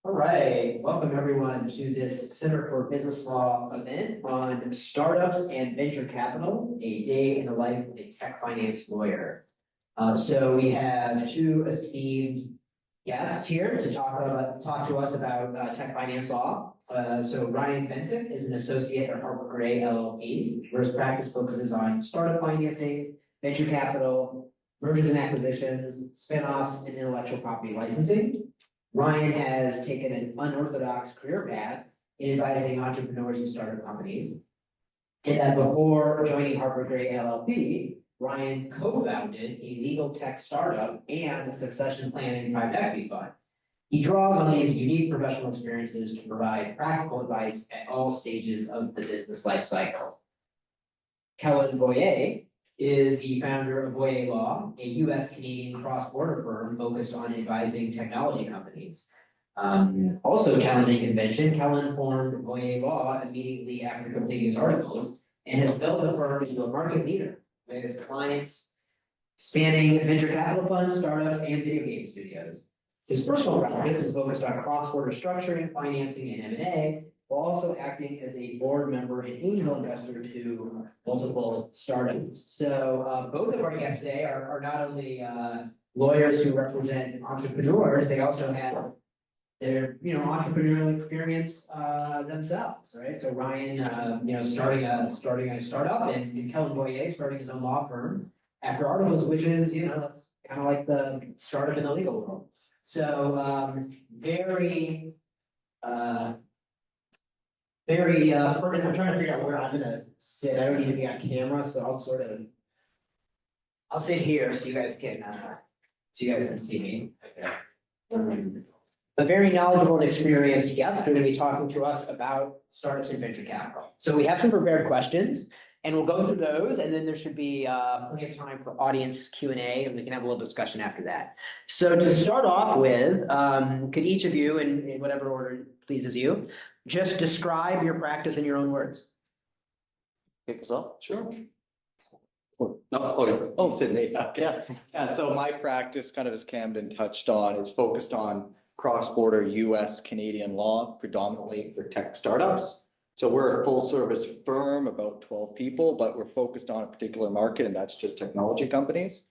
All right, welcome everyone to this Center for Business Law event on startups and venture capital, a day in the life of a tech finance lawyer. So we have two esteemed guests here to talk to us about tech finance law. So Ryan Bencic is an associate at Harper Gray LLP, where his practice focuses on startup financing, venture capital, mergers and acquisitions, spinoffs, and intellectual property licensing. Ryan has taken an unorthodox career path in advising entrepreneurs and startup companies. And that before joining Harper Gray LLP, Ryan co-founded a legal tech startup and a succession planning private equity fund. He draws on these unique professional experiences to provide practical advice at all stages of the business life cycle. Kellen Voyer is the founder of Voyer Law, a U.S.-Canadian cross-border firm focused on advising technology companies. Also challenging convention, Kellen formed Voyer Law immediately after completing his articles and has built the firm into a market leader with clients spanning venture capital funds, startups, and video game studios. His personal practice is focused on cross-border structuring, financing, and M&A, while also acting as a board member and angel investor to multiple startups. So both of our guests today are not only lawyers who represent entrepreneurs, they also have their entrepreneurial experience themselves, right? So Ryan, starting a startup, and Kellen Boyer starting his own law firm after articles, which is that's kind of like the startup in the legal world. So very. I'm trying to figure out where I'm gonna sit. I don't need to be on camera, so I'll sit here so you guys can see me. Okay. A very knowledgeable and experienced guest. They're going to be talking to us about startups and venture capital. So we have some prepared questions, and we'll go through those, and then there should be plenty of time for audience Q&A, and we can have a little discussion after that. So to start off with, could each of you, in whatever order pleases you, just describe your practice in your own words? Kick us off? Sure. Sydney. Yeah. So my practice, kind of as Camden touched on, is focused on cross-border U.S. Canadian law, predominantly for tech startups. So we're a full-service firm, about 12 people, but we're focused on a particular market, and that's just technology companies.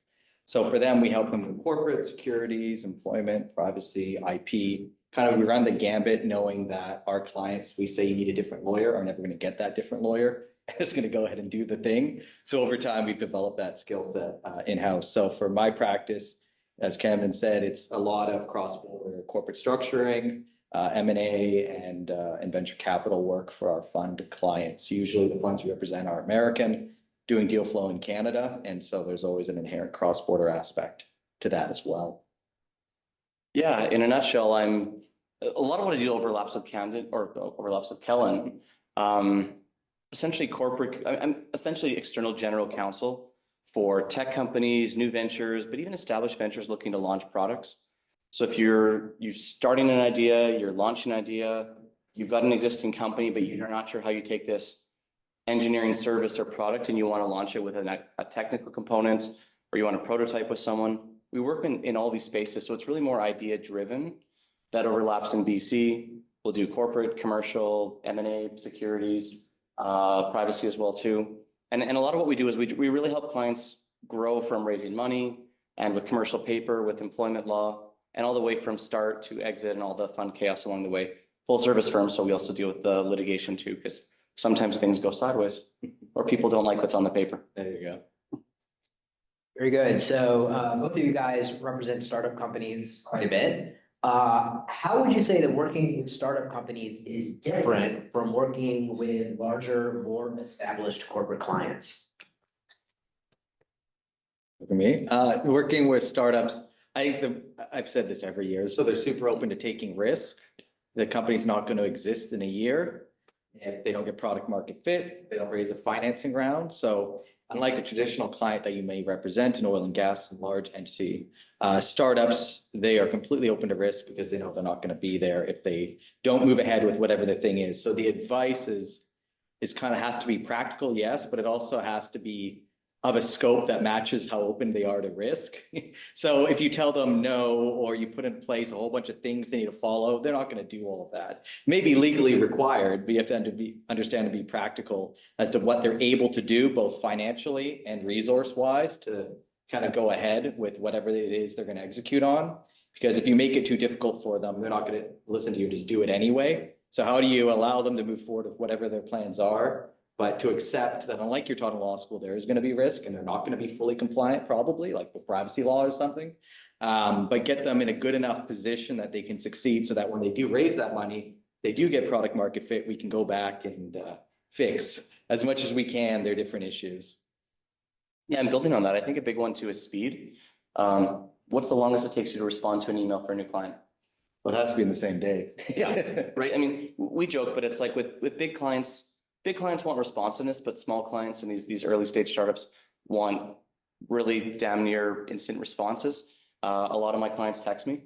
So for them, we help them with corporate, securities, employment, privacy, IP. Kind of we run the gambit, knowing that our clients, we say you need a different lawyer, are never going to get that different lawyer. It's going to go ahead and do the thing. So over time, we've developed that skill set in-house. So for my practice, as Camden said, it's a lot of cross-border corporate structuring, M&A, and venture capital work for our fund clients. Usually the funds we represent are American, doing deal flow in Canada. And so there's always an inherent cross-border aspect to that as well. Yeah, in a nutshell, a lot of what I do overlaps with Camden or overlaps with Kellen. Essentially I'm essentially external general counsel for tech companies, new ventures, but even established ventures looking to launch products. So if you're starting an idea, you're launching an idea, you've got an existing company, but you're not sure how you take this engineering service or product and you want to launch it with a technical component, or you want to prototype with someone, we work in all these spaces. So it's really more idea driven. That overlaps in BC. We'll do corporate, commercial, M&A, securities, privacy as well too. And a lot of what we do is we really help clients grow from raising money and with commercial paper, with employment law, and all the way from start to exit and all the fun chaos along the way. Full service firm, so we also deal with the litigation too, because sometimes things go sideways or people don't like what's on the paper. There you go. Very good. So both of you guys represent startup companies quite a bit. How would you say that working with startup companies is different from working with larger, more established corporate clients? For me, working with startups, I've said this every year, so they're super open to taking risk. The company's not going to exist in a year if they don't get product market fit, they don't raise a financing round. So unlike a traditional client that you may represent in oil and gas and large entity, startups, they are completely open to risk because they know they're not going to be there if they don't move ahead with whatever the thing is. So the advice is kind of has to be practical, yes, but it also has to be of a scope that matches how open they are to risk. So if you tell them no, or you put in place a whole bunch of things they need to follow, they're not going to do all of that. It may be legally required, but you have to understand to be practical as to what they're able to do, both financially and resource-wise, to kind of go ahead with whatever it is they're going to execute on. Because if you make it too difficult for them, they're not going to listen to you, just do it anyway. So how do you allow them to move forward with whatever their plans are, but to accept that unlike you're taught in law school, there is going to be risk and they're not going to be fully compliant, probably like with privacy law or something. But get them in a good enough position that they can succeed so that when they do raise that money, they do get product market fit, we can go back and fix as much as we can their different issues. Yeah, and building on that, I think a big one too is speed. What's the longest it takes you to respond to an email for a new client? Well, it has to be in the same day. Yeah, right. I mean, we joke, but it's like with big clients want responsiveness, but small clients and these early stage startups want really damn near instant responses. A lot of my clients text me.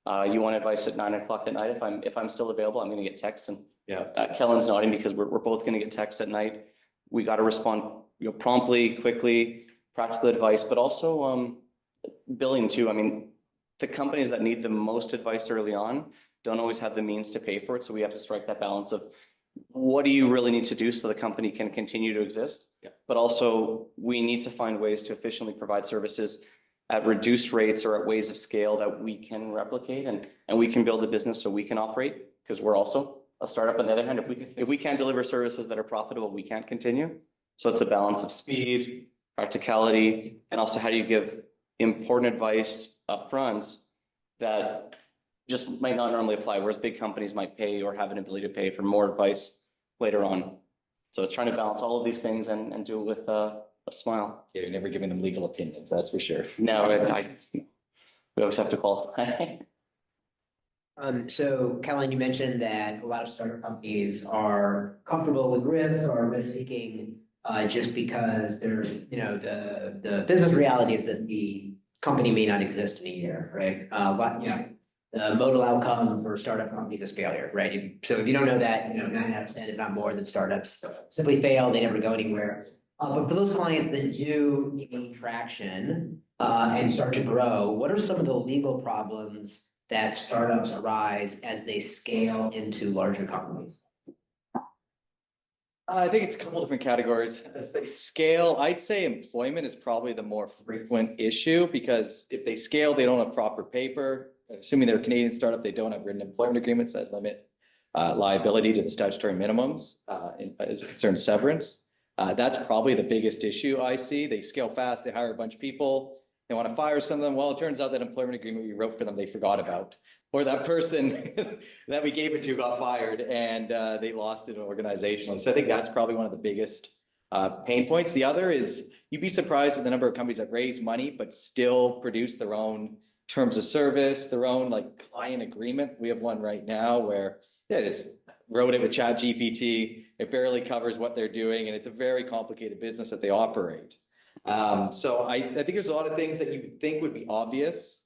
You want advice at 9 o'clock at night? If I'm still available, I'm going to get text. And Kellen's nodding because we're both going to get text at night. We got to respond, promptly, quickly, practical advice, but also billing too. I mean, the companies that need the most advice early on don't always have the means to pay for it. So we have to strike that balance of what do you really need to do so the company can continue to exist? Yeah. But also we need to find ways to efficiently provide services at reduced rates or at ways of scale that we can replicate and we can build a business so we can operate, because we're also a startup. On the other hand, if we can't deliver services that are profitable, we can't continue. So it's a balance of speed, practicality, and also how do you give important advice up front that just might not normally apply, whereas big companies might pay or have an ability to pay for more advice later on. So it's trying to balance all of these things and do it with a smile. Yeah, you're never giving them legal opinions, that's for sure. No, we always have to call. So Kellen, you mentioned that a lot of startup companies are comfortable with risk or risk seeking just because they're, the business reality is that the company may not exist in a year, right? The modal outcome for startup companies is failure, right? So if you don't know that, 9 out of 10, if not more, than startups simply fail, they never go anywhere. But for those clients that do gain traction and start to grow, what are some of the legal problems that startups arise as they scale into larger companies? I think it's a couple different categories. As they scale, I'd say employment is probably the more frequent issue, because if they scale, they don't have proper paper. Assuming they're a Canadian startup, they don't have written employment agreements that limit liability to the statutory minimums as it concerns severance. That's probably the biggest issue I see. They scale fast, they hire a bunch of people, they want to fire some of them. Well, it turns out that employment agreement we wrote for them, they forgot about. Or that person that we gave it to got fired and they lost it organizationally. So I think that's probably one of the biggest pain points. The other is you'd be surprised at the number of companies that raise money but still produce their own terms of service, their own like client agreement. We have one right now where just wrote it with ChatGPT. It barely covers what they're doing, and it's a very complicated business that they operate. So I think there's a lot of things that you think would be obvious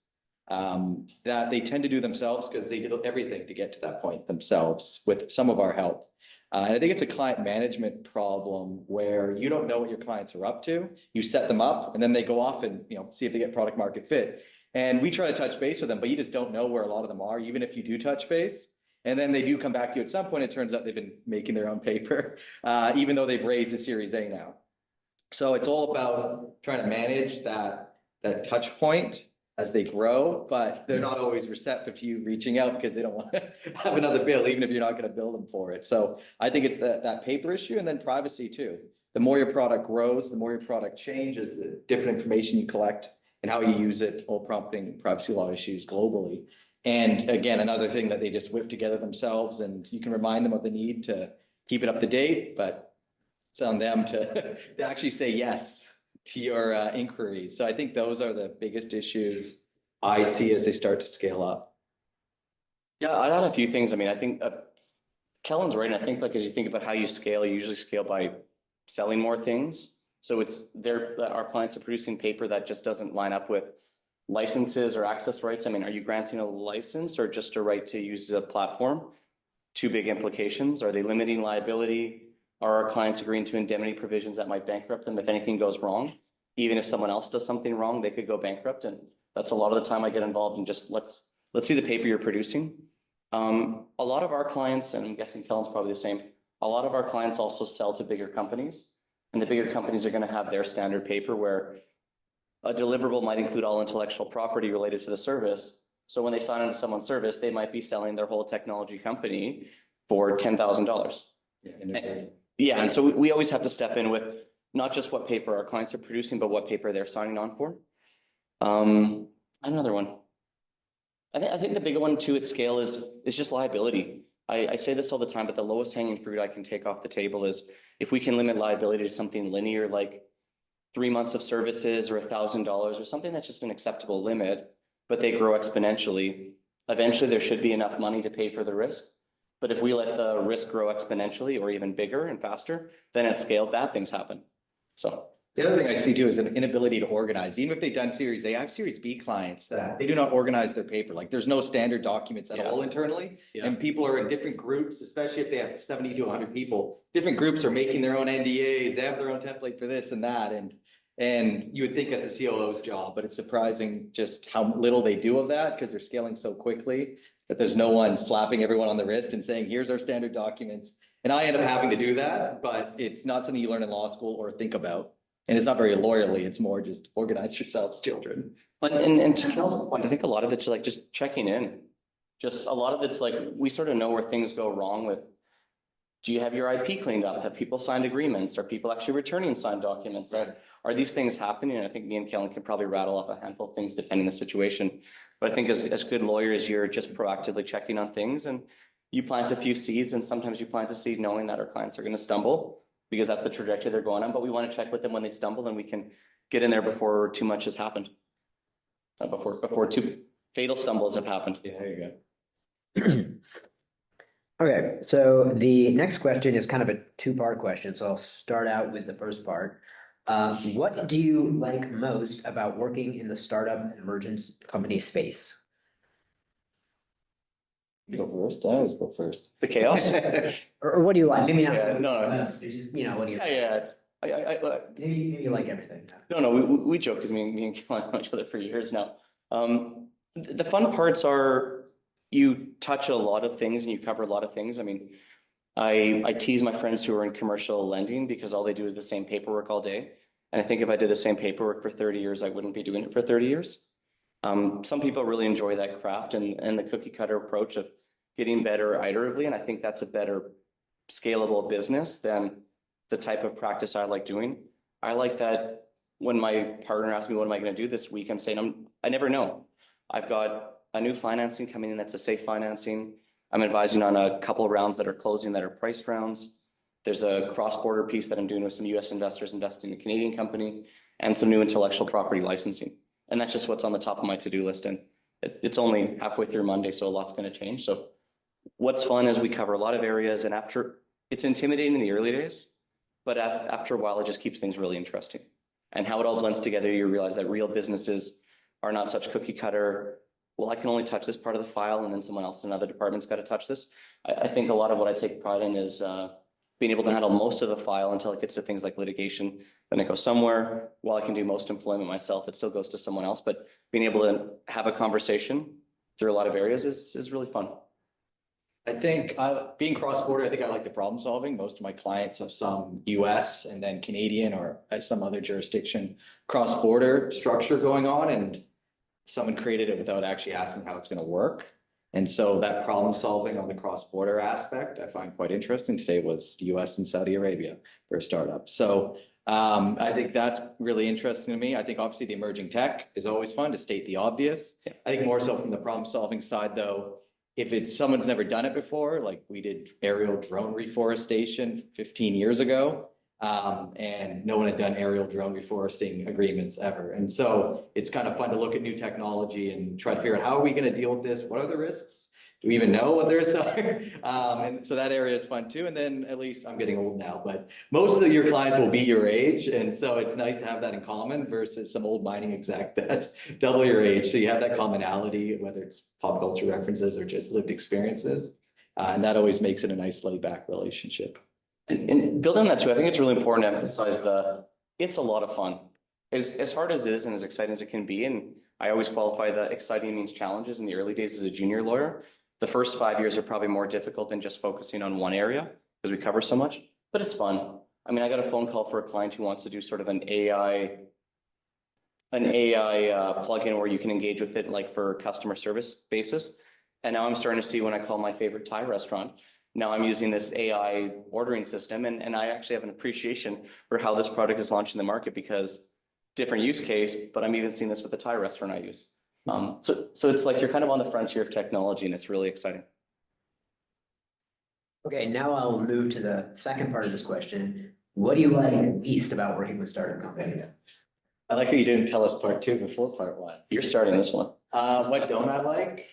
that they tend to do themselves because they did everything to get to that point themselves with some of our help. And I think it's a client management problem where you don't know what your clients are up to. You set them up and then they go off and see if they get product market fit. And we try to touch base with them, but you just don't know where a lot of them are, even if you do touch base. And then they do come back to you at some point. It turns out they've been making their own paper, even though they've raised a Series A now. So it's all about trying to manage that touch point as they grow, but they're not always receptive to you reaching out because they don't want to have another bill, even if you're not going to bill them for it. So I think it's that paper issue, and then privacy too. The more your product grows, the more your product changes, the different information you collect and how you use it, all prompting privacy law issues globally. And again, another thing that they just whip together themselves, and you can remind them of the need to keep it up to date, but it's on them to actually say yes to your inquiries. So I think those are the biggest issues I see as they start to scale up. Yeah, I'd add a few things. I mean, I think Kellen's right. And I think as you think about how you scale, you usually scale by selling more things. So our clients are producing paper that just doesn't line up with licenses or access rights. I mean, are you granting a license or just a right to use the platform? Two big implications. Are they limiting liability? Are our clients agreeing to indemnity provisions that might bankrupt them if anything goes wrong? even if someone else does something wrong, they could go bankrupt. And that's a lot of the time I get involved in just let's see the paper you're producing. A lot of our clients, and I'm guessing Kellen's probably the same, a lot of our clients also sell to bigger companies, and the bigger companies are going to have their standard paper where a deliverable might include all intellectual property related to the service. So when they sign into someone's service, they might be selling their whole technology company for $10,000. Yeah, and so we always have to step in with not just what paper our clients are producing, but what paper they're signing on for. Another one. I think the bigger one too at scale is just liability. I say this all the time, but the lowest hanging fruit I can take off the table is if we can limit liability to something linear, like 3 months of services or $1,000 or something that's just an acceptable limit, but they grow exponentially. Eventually, there should be enough money to pay for the risk. But if we let the risk grow exponentially or even bigger and faster, then at scale, bad things happen. So the other thing I see too is an inability to organize. Even if they've done Series A, I have Series B clients that they do not organize their paper. Like there's no standard documents at all internally. Yeah. And people are in different groups, especially if they have 70 to 100 people. Different groups are making their own NDAs. They have their own template for this and that. And you would think that's a COO's job, but it's surprising just how little they do of that because they're scaling so quickly that there's no one slapping everyone on the wrist and saying, here's our standard documents. And I end up having to do that, but it's not something you learn in law school or think about. And it's not very lawyerly. It's more just organize yourselves, children. And to Kel's point, I think a lot of it's like just checking in. Just a lot of it's like we sort of know where things go wrong with. Do you have your IP cleaned up? Have people signed agreements? Are people actually returning signed documents? Are these things happening? And I think me and Kellen can probably rattle off a handful of things depending on the situation. But I think as good lawyers, you're just proactively checking on things and you plant a few seeds, and sometimes you plant a seed knowing that our clients are going to stumble because that's the trajectory they're going on. But we want to check with them when they stumble, and we can get in there before too much has happened, before two fatal stumbles have happened. Yeah, there you go. Okay, so the next question is kind of a two-part question. So I'll start out with the first part. What do you like most about working in the startup and emergence company space? You go first. I always go first. The chaos? Or what do you like? Maybe not. Yeah, no. Just, what do you? Yeah. Maybe you like everything. No. We joke because me and Kellen know each other for years now. The fun parts are you touch a lot of things and you cover a lot of things. I mean, I tease my friends who are in commercial lending because all they do is the same paperwork all day. And I think if I did the same paperwork for 30 years, I wouldn't be doing it for 30 years. Some people really enjoy that craft and the cookie cutter approach of getting better iteratively. And I think that's a better scalable business than the type of practice I like doing. I like that when my partner asks me, what am I going to do this week? I'm saying, I never know. I've got a new financing coming in that's a safe financing. I'm advising on a couple of rounds that are closing that are priced rounds. There's a cross-border piece that I'm doing with some US investors investing in a Canadian company and some new intellectual property licensing. And that's just what's on the top of my to-do list. And it's only halfway through Monday, so a lot's going to change. So what's fun is we cover a lot of areas, and it's intimidating in the early days, but after a while, it just keeps things really interesting. And how it all blends together, you realize that real businesses are not such cookie cutter. Well, I can only touch this part of the file, and then someone else in another department's got to touch this. I think a lot of what I take pride in is being able to handle most of the file until it gets to things like litigation. Then it goes somewhere. While I can do most employment myself, it still goes to someone else. But being able to have a conversation through a lot of areas is really fun. I think being cross-border, I think I like the problem solving. Most of my clients have some US and then Canadian or some other jurisdiction cross-border structure going on, and someone created it without actually asking how it's going to work. And so that problem solving on the cross-border aspect, I find quite interesting. Today was US and Saudi Arabia for a startup. So I think that's really interesting to me. I think obviously the emerging tech is always fun, to state the obvious. I think more so from the problem solving side though, if it's someone's never done it before, like we did aerial drone reforestation 15 years ago, and no one had done aerial drone reforesting agreements ever. And so it's kind of fun to look at new technology and try to figure out how are we going to deal with this? What are the risks? Do we even know what the risks are? And so that area is fun too. And then at least I'm getting old now, but most of your clients will be your age. And so it's nice to have that in common versus some old mining exec that's double your age. So you have that commonality, whether it's pop culture references or just lived experiences. And that always makes it a nice laid back relationship. And building on that too, I think it's really important to emphasize it's a lot of fun. as hard as it is and as exciting as it can be, and I always qualify that exciting means challenges in the early days as a junior lawyer. The first 5 years are probably more difficult than just focusing on one area because we cover so much, but it's fun. I mean, I got a phone call for a client who wants to do sort of an AI plugin where you can engage with it like for customer service basis. And now I'm starting to see when I call my favorite Thai restaurant, now I'm using this AI ordering system, and I actually have an appreciation for how this product is launched in the market because different use case, but I'm even seeing this with the Thai restaurant I use. So it's like you're kind of on the frontier of technology and it's really exciting. Okay, now I'll move to the second part of this question. What do you like least about working with startup companies? I like how you didn't tell us part two before part one. You're starting this one. What don't I like?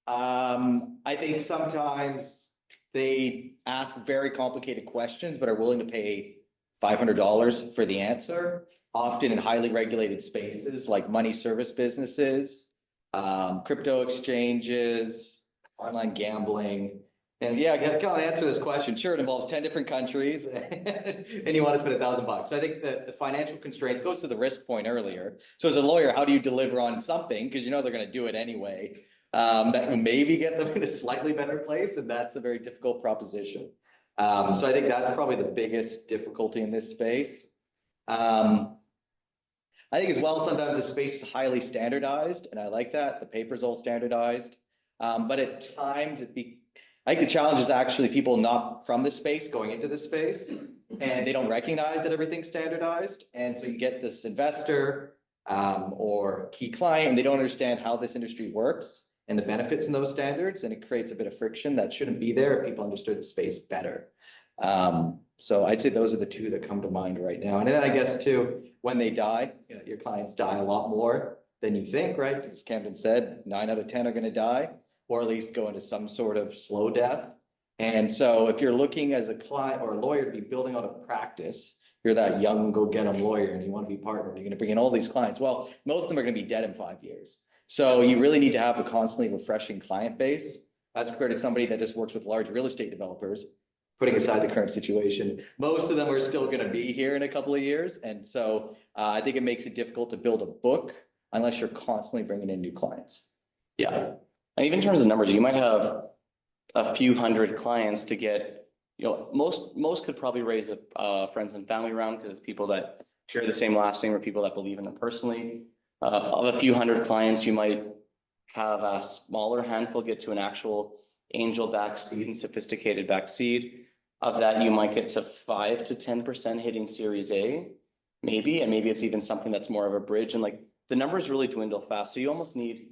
I think sometimes they ask very complicated questions, but are willing to pay $500 for the answer. Often in highly regulated spaces like money service businesses, crypto exchanges, online gambling. And yeah, I can't answer this question. Sure, it involves 10 different countries and you want to spend $1,000. So I think the financial constraints goes to the risk point earlier. So as a lawyer, how do you deliver on something? Because you know they're going to do it anyway. That will maybe get them in a slightly better place. And that's a very difficult proposition. So I think that's probably the biggest difficulty in this space. I think as well, sometimes the space is highly standardized, and I like that. The paper's all standardized. But at times I think the challenge is actually people not from the space going into the space, and they don't recognize that everything's standardized. And so you get this investor or key client, and they don't understand how this industry works and the benefits in those standards, and it creates a bit of friction that shouldn't be there if people understood the space better. So I'd say those are the two that come to mind right now. And then I guess too, when they die, you know, your clients die a lot more than you think, right? As Camden said, 9 out of 10 are going to die, or at least go into some sort of slow death. And so if you're looking as a client or a lawyer to be building out a practice, you're that young go-get-em lawyer and you want to be partnered, you're going to bring in all these clients. Well, most of them are going to be dead in 5 years. So you really need to have a constantly refreshing client base as compared to somebody that just works with large real estate developers. Putting aside the current situation, most of them are still going to be here in a couple of years. And so I think it makes it difficult to build a book unless you're constantly bringing in new clients. Yeah. And even in terms of numbers, you might have a few hundred clients to get, you know, most could probably raise a friends and family round because it's people that share the same last name or people that believe in them personally. Of a few hundred clients, you might have a smaller handful get to an actual angel-backed seed and sophisticated-backed seed. Of that, you might get to 5 to 10% hitting Series A, maybe, and maybe it's even something that's more of a bridge. And like the numbers really dwindle fast, so you almost need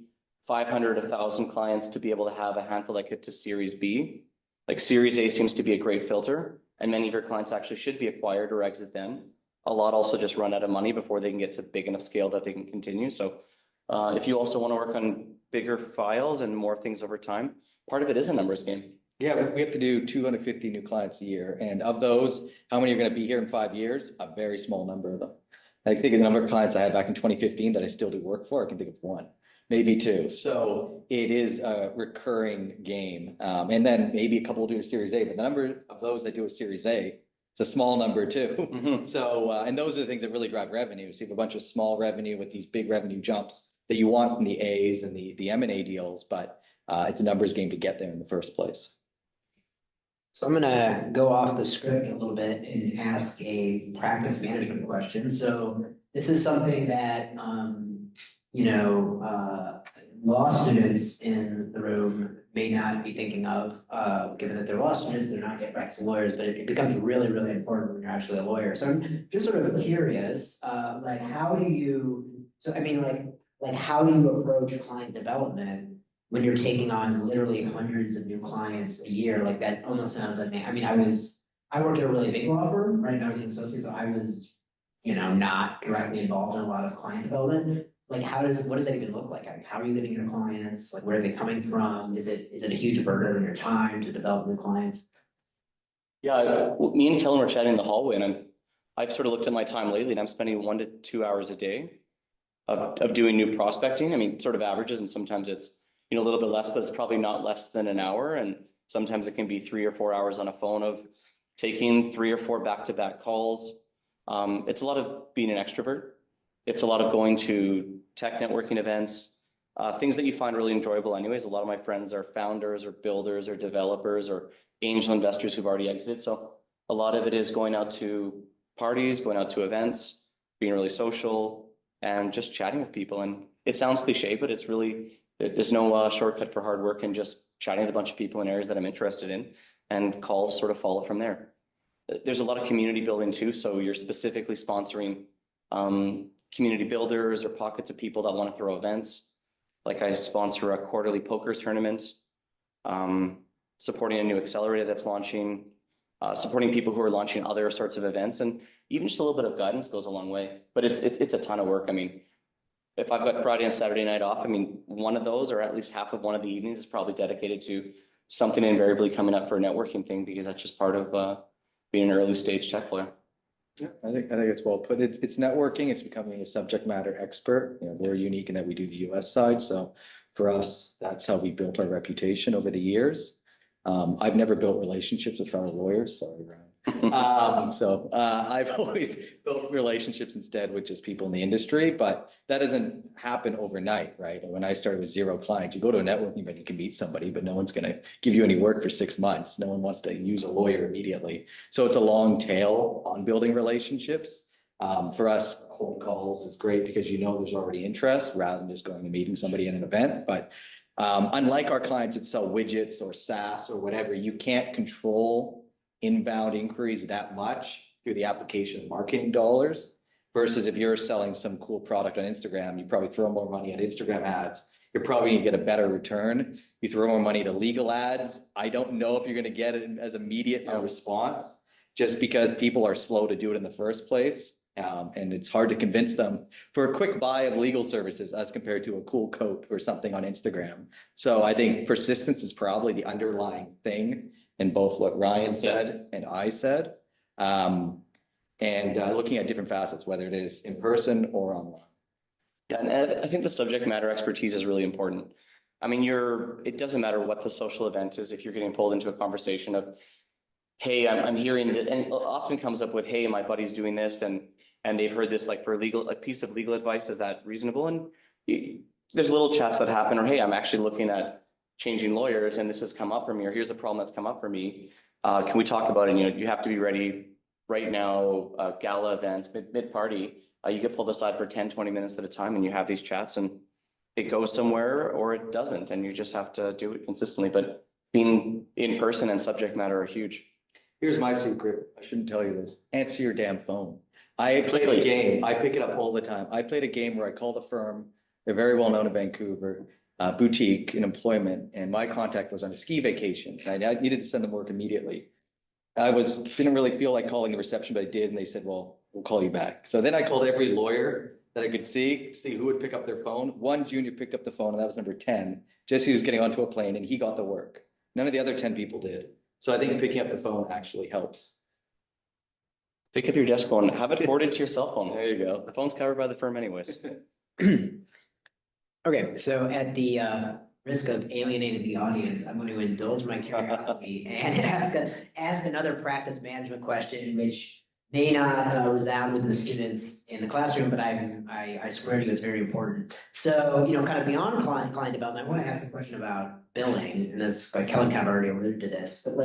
500, 1,000 clients to be able to have a handful that get to Series B. Like Series A seems to be a great filter, and many of your clients actually should be acquired or exit then. A lot also just run out of money before they can get to big enough scale that they can continue. So if you also want to work on bigger files and more things over time, part of it is a numbers game. Yeah, we have to do 250 new clients a year. And of those, how many are going to be here in 5 years? A very small number of them. I think of the number of clients I had back in 2015 that I still do work for, I can think of one, maybe two. So it is a recurring game. And then maybe a couple will do a Series A, but the number of those that do a Series A, it's a small number too. Mm-hmm. So, and those are the things that really drive revenue. So you have a bunch of small revenue with these big revenue jumps that you want in the A's and the M&A deals, but it's a numbers game to get there in the first place. So I'm gonna go off the script a little bit and ask a practice management question. So this is something that, law students in the room may not be thinking of, given that they're law students, they're not yet practicing lawyers, but it becomes really, really important when you're actually a lawyer. So I'm just sort of curious, how do you approach client development when you're taking on literally hundreds of new clients a year? Like that almost sounds like, I worked at a really big law firm, right? And I was an associate, so I was, not directly involved in a lot of client development. Like what does that even look like? How are you getting your clients? Like, where are they coming from? Is it a huge burden on your time to develop new clients? Yeah, me and Kellen were chatting in the hallway, and I've sort of looked at my time lately, and I'm spending 1 to 2 hours a day of doing new prospecting. I mean, sort of averages, and sometimes it's a little bit less, but it's probably not less than an hour. And sometimes it can be 3 or 4 hours on a phone of taking 3 or 4 back-to-back calls. It's a lot of being an extrovert It's a lot of going to tech networking events, things that you find really enjoyable anyways. A lot of my friends are founders or builders or developers or angel investors who've already exited. So a lot of it is going out to parties, going out to events, being really social, and just chatting with people. And it sounds cliche, but it's really, there's no shortcut for hard work and just chatting with a bunch of people in areas that I'm interested in, and calls sort of follow from there. There's a lot of community building too. So you're specifically sponsoring community builders or pockets of people that want to throw events. Like I sponsor a quarterly poker tournament, supporting a new accelerator that's launching, supporting people who are launching other sorts of events, and even just a little bit of guidance goes a long way. But it's a ton of work. I mean, if I've got Friday and Saturday night off, I mean, one of those or at least half of one of the evenings is probably dedicated to something invariably coming up for a networking thing, because that's just part of being an early stage tech lawyer. Yeah, I think it's well put. It's networking. It's becoming a subject matter expert. You know, we're unique in that we do the US side. So for us, that's how we built our reputation over the years. I've never built relationships with fellow lawyers. Sorry, Ryan. I've always built relationships instead with just people in the industry, but that doesn't happen overnight, right? When I started with 0 clients, you go to a networking event, you can meet somebody, but no one's going to give you any work for 6 months. No one wants to use a lawyer immediately. So it's a long tail on building relationships. For us, cold calls is great because you know there's already interest rather than just going and meeting somebody at an event. But unlike our clients that sell widgets or SaaS or whatever, you can't control inbound inquiries that much through the application of marketing dollars, versus if you're selling some cool product on Instagram, you probably throw more money at Instagram ads. You're probably gonna get a better return. You throw more money to legal ads, I don't know if you're gonna get it as immediate a response, just because people are slow to do it in the first place. And it's hard to convince them for a quick buy of legal services as compared to a cool coat or something on Instagram. So I think persistence is probably the underlying thing in both what Ryan said and I said. Looking at different facets, whether it is in person or online. Yeah, and I think the subject matter expertise is really important. I mean, it doesn't matter what the social event is if you're getting pulled into a conversation of, hey, I'm hearing that, and often comes up with, hey, my buddy's doing this, and they've heard this like for a piece of legal advice. Is that reasonable? And there's little chats that happen, or hey, I'm actually looking at changing lawyers, and this has come up for me, or here's a problem that's come up for me. Can we talk about it? You have to be ready right now. Gala event, mid party, you get pulled aside for 10, 20 minutes at a time, and you have these chats, and it goes somewhere or it doesn't, and you just have to do it consistently. But being in person and subject matter are huge. Here's my secret. I shouldn't tell you this. Answer your damn phone. I played a game. I pick it up all the time. I played a game where I called a firm. They're very well known in Vancouver. Boutique in employment, and my contact was on a ski vacation. I needed to send them work immediately. Didn't really feel like calling the reception, but I did, and they said, well, we'll call you back. So then I called every lawyer that I could see who would pick up their phone. One junior picked up the phone, and that was number 10. Jesse was getting onto a plane, and he got the work. None of the other 10 people did. So I think picking up the phone actually helps. Pick up your desk phone, have it forwarded to your cell phone. There you go. The phone's covered by the firm anyways. Okay, so at the risk of alienating the audience, I'm going to indulge my curiosity and ask another practice management question, which may not resound with the students in the classroom, but I swear to you, it's very important. So, kind of beyond client development, I want to ask a question about billing, and this, like Kellen kind of already alluded to this, but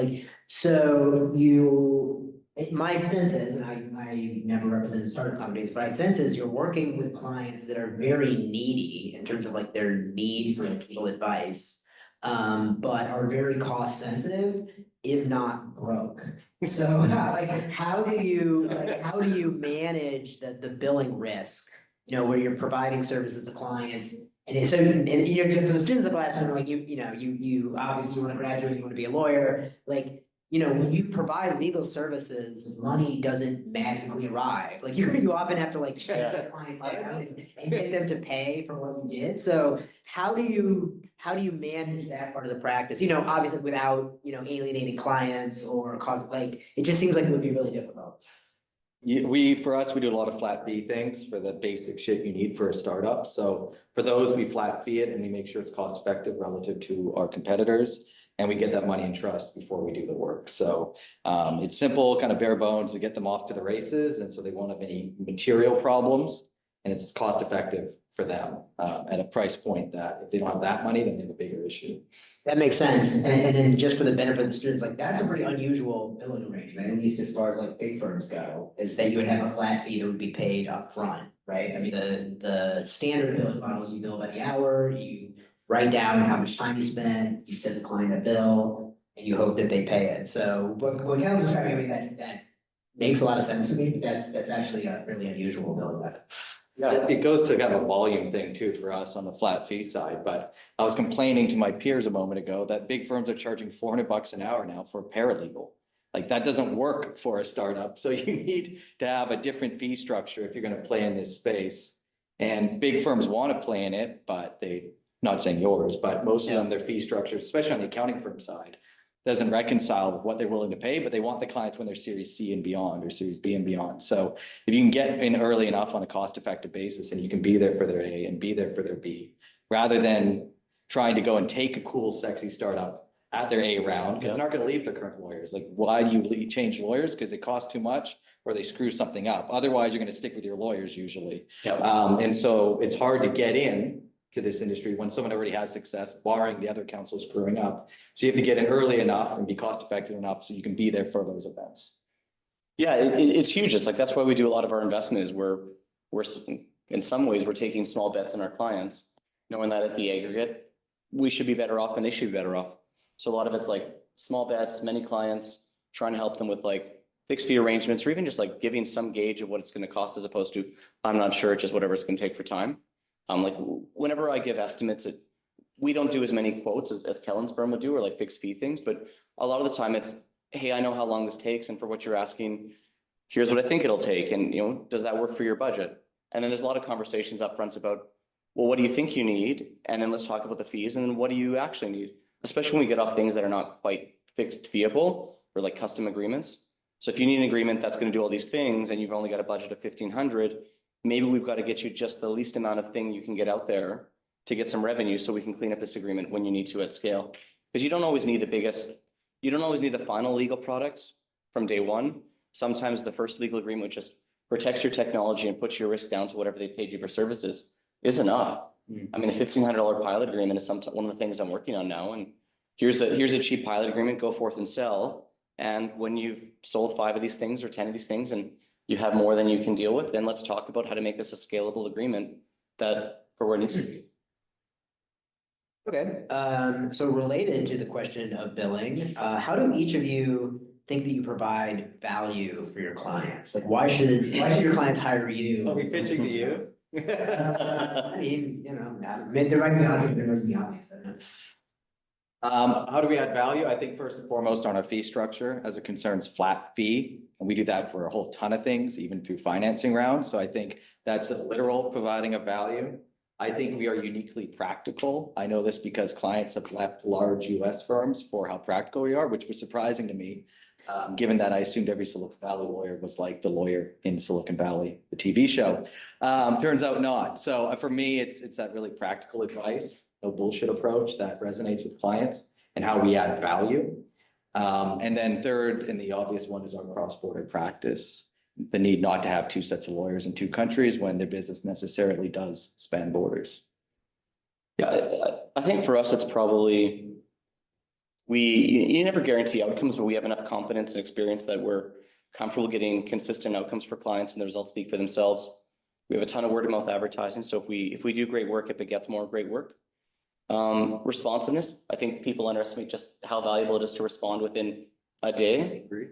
my sense is, and I never represented startup companies, but my sense is you're working with clients that are very needy in terms of like their need for legal advice, but are very cost sensitive, if not broke. So how do you manage the billing risk, where you're providing services to clients? And so, for the students in the class, you obviously want to graduate, you want to be a lawyer, when you provide legal services, money doesn't magically arrive. Like you often have to chase the clients down and get them to pay for what you did. So how do you manage that part of the practice? Obviously without alienating clients or it just seems like it would be really difficult. For us, we do a lot of flat fee things for the basic shit you need for a startup. So for those, we flat fee it and we make sure it's cost effective relative to our competitors. And we get that money in trust before we do the work. So it's simple, kind of bare bones to get them off to the races. And so they won't have any material problems and it's cost effective for them at a price point that if they don't have that money, then they have a bigger issue. That makes sense. And then just for the benefit of the students, like that's a pretty unusual billing arrangement, at least as far as like big firms go, is that you would have a flat fee that would be paid up front, right? I mean, the standard billing models, you bill by the hour, you write down how much time you spent, you send the client a bill, and you hope that they pay it. So what Kellen's describing, I mean, that makes a lot of sense to me, but that's actually a really unusual billing method. Yeah, it goes to kind of a volume thing too for us on the flat fee side, but I was complaining to my peers a moment ago that big firms are charging $400 an hour now for a paralegal. Like that doesn't work for a startup. So you need to have a different fee structure if you're going to play in this space. And big firms want to play in it, but not saying yours, but most of them, their fee structures, especially on the accounting firm side, doesn't reconcile with what they're willing to pay, but they want the clients when they're Series C and beyond or Series B and beyond. So if you can get in early enough on a cost-effective basis and you can be there for their A and be there for their B, rather than trying to go and take a cool, sexy startup at their A round, because they're not going to leave their current lawyers. Like, why do you change lawyers? Because it costs too much or they screw something up. Otherwise, you're going to stick with your lawyers usually. And so it's hard to get in to this industry when someone already has success, barring the other counsel screwing up. So you have to get in early enough and be cost effective enough so you can be there for those events. Yeah, it's huge. It's like, that's why we do a lot of our investment is we're in some ways, we're taking small bets in our clients, knowing that at the aggregate, we should be better off and they should be better off. So a lot of it's like small bets, many clients, trying to help them with like fixed fee arrangements, or even just like giving some gauge of what it's going to cost as opposed to, I'm not sure, just whatever it's going to take for time. Like whenever I give estimates, we don't do as many quotes as Kellen's firm would do, or like fixed fee things, but a lot of the time it's, hey, I know how long this takes, and for what you're asking, here's what I think it'll take, and does that work for your budget? And then there's a lot of conversations up front about, well, what do you think you need? And then let's talk about the fees, and then what do you actually need? Especially when we get off things that are not quite fixed feeable or like custom agreements. So if you need an agreement that's going to do all these things and you've only got a budget of $1,500, maybe we've got to get you just the least amount of thing you can get out there to get some revenue so we can clean up this agreement when you need to at scale. Because you don't always need the final legal products from day one. Sometimes the first legal agreement, which just protects your technology and puts your risk down to whatever they paid you for services, is enough. I mean, a $1,500 pilot agreement is one of the things I'm working on now. And here's a cheap pilot agreement, go forth and sell. And when you've sold 5 of these things or 10 of these things and you have more than you can deal with, then let's talk about how to make this a scalable agreement that for where it needs to be. Okay, so related to the question of billing, how do each of you think that you provide value for your clients? Like, why should your clients hire you? Are we pitching to you? I mean, there might be entrepreneurs in the audience. I don't know. How do we add value? I think first and foremost on our fee structure as it concerns flat fee. And we do that for a whole ton of things, even through financing rounds. So I think that's a literal providing of value. I think we are uniquely practical. I know this because clients have left large US firms for how practical we are, which was surprising to me, given that I assumed every Silicon Valley lawyer was like the lawyer in Silicon Valley, the TV show. Turns out not. So for me, it's that really practical advice, no bullshit approach that resonates with clients and how we add value. And then third, and the obvious one, is our cross-border practice. The need not to have 2 sets of lawyers in 2 countries when their business necessarily does span borders. Yeah, I think for us, it's probably, you never guarantee outcomes, but we have enough competence and experience that we're comfortable getting consistent outcomes for clients and the results speak for themselves. We have a ton of word of mouth advertising. So if we do great work, it begets more great work. Responsiveness. I think people underestimate just how valuable it is to respond within a day. Agree.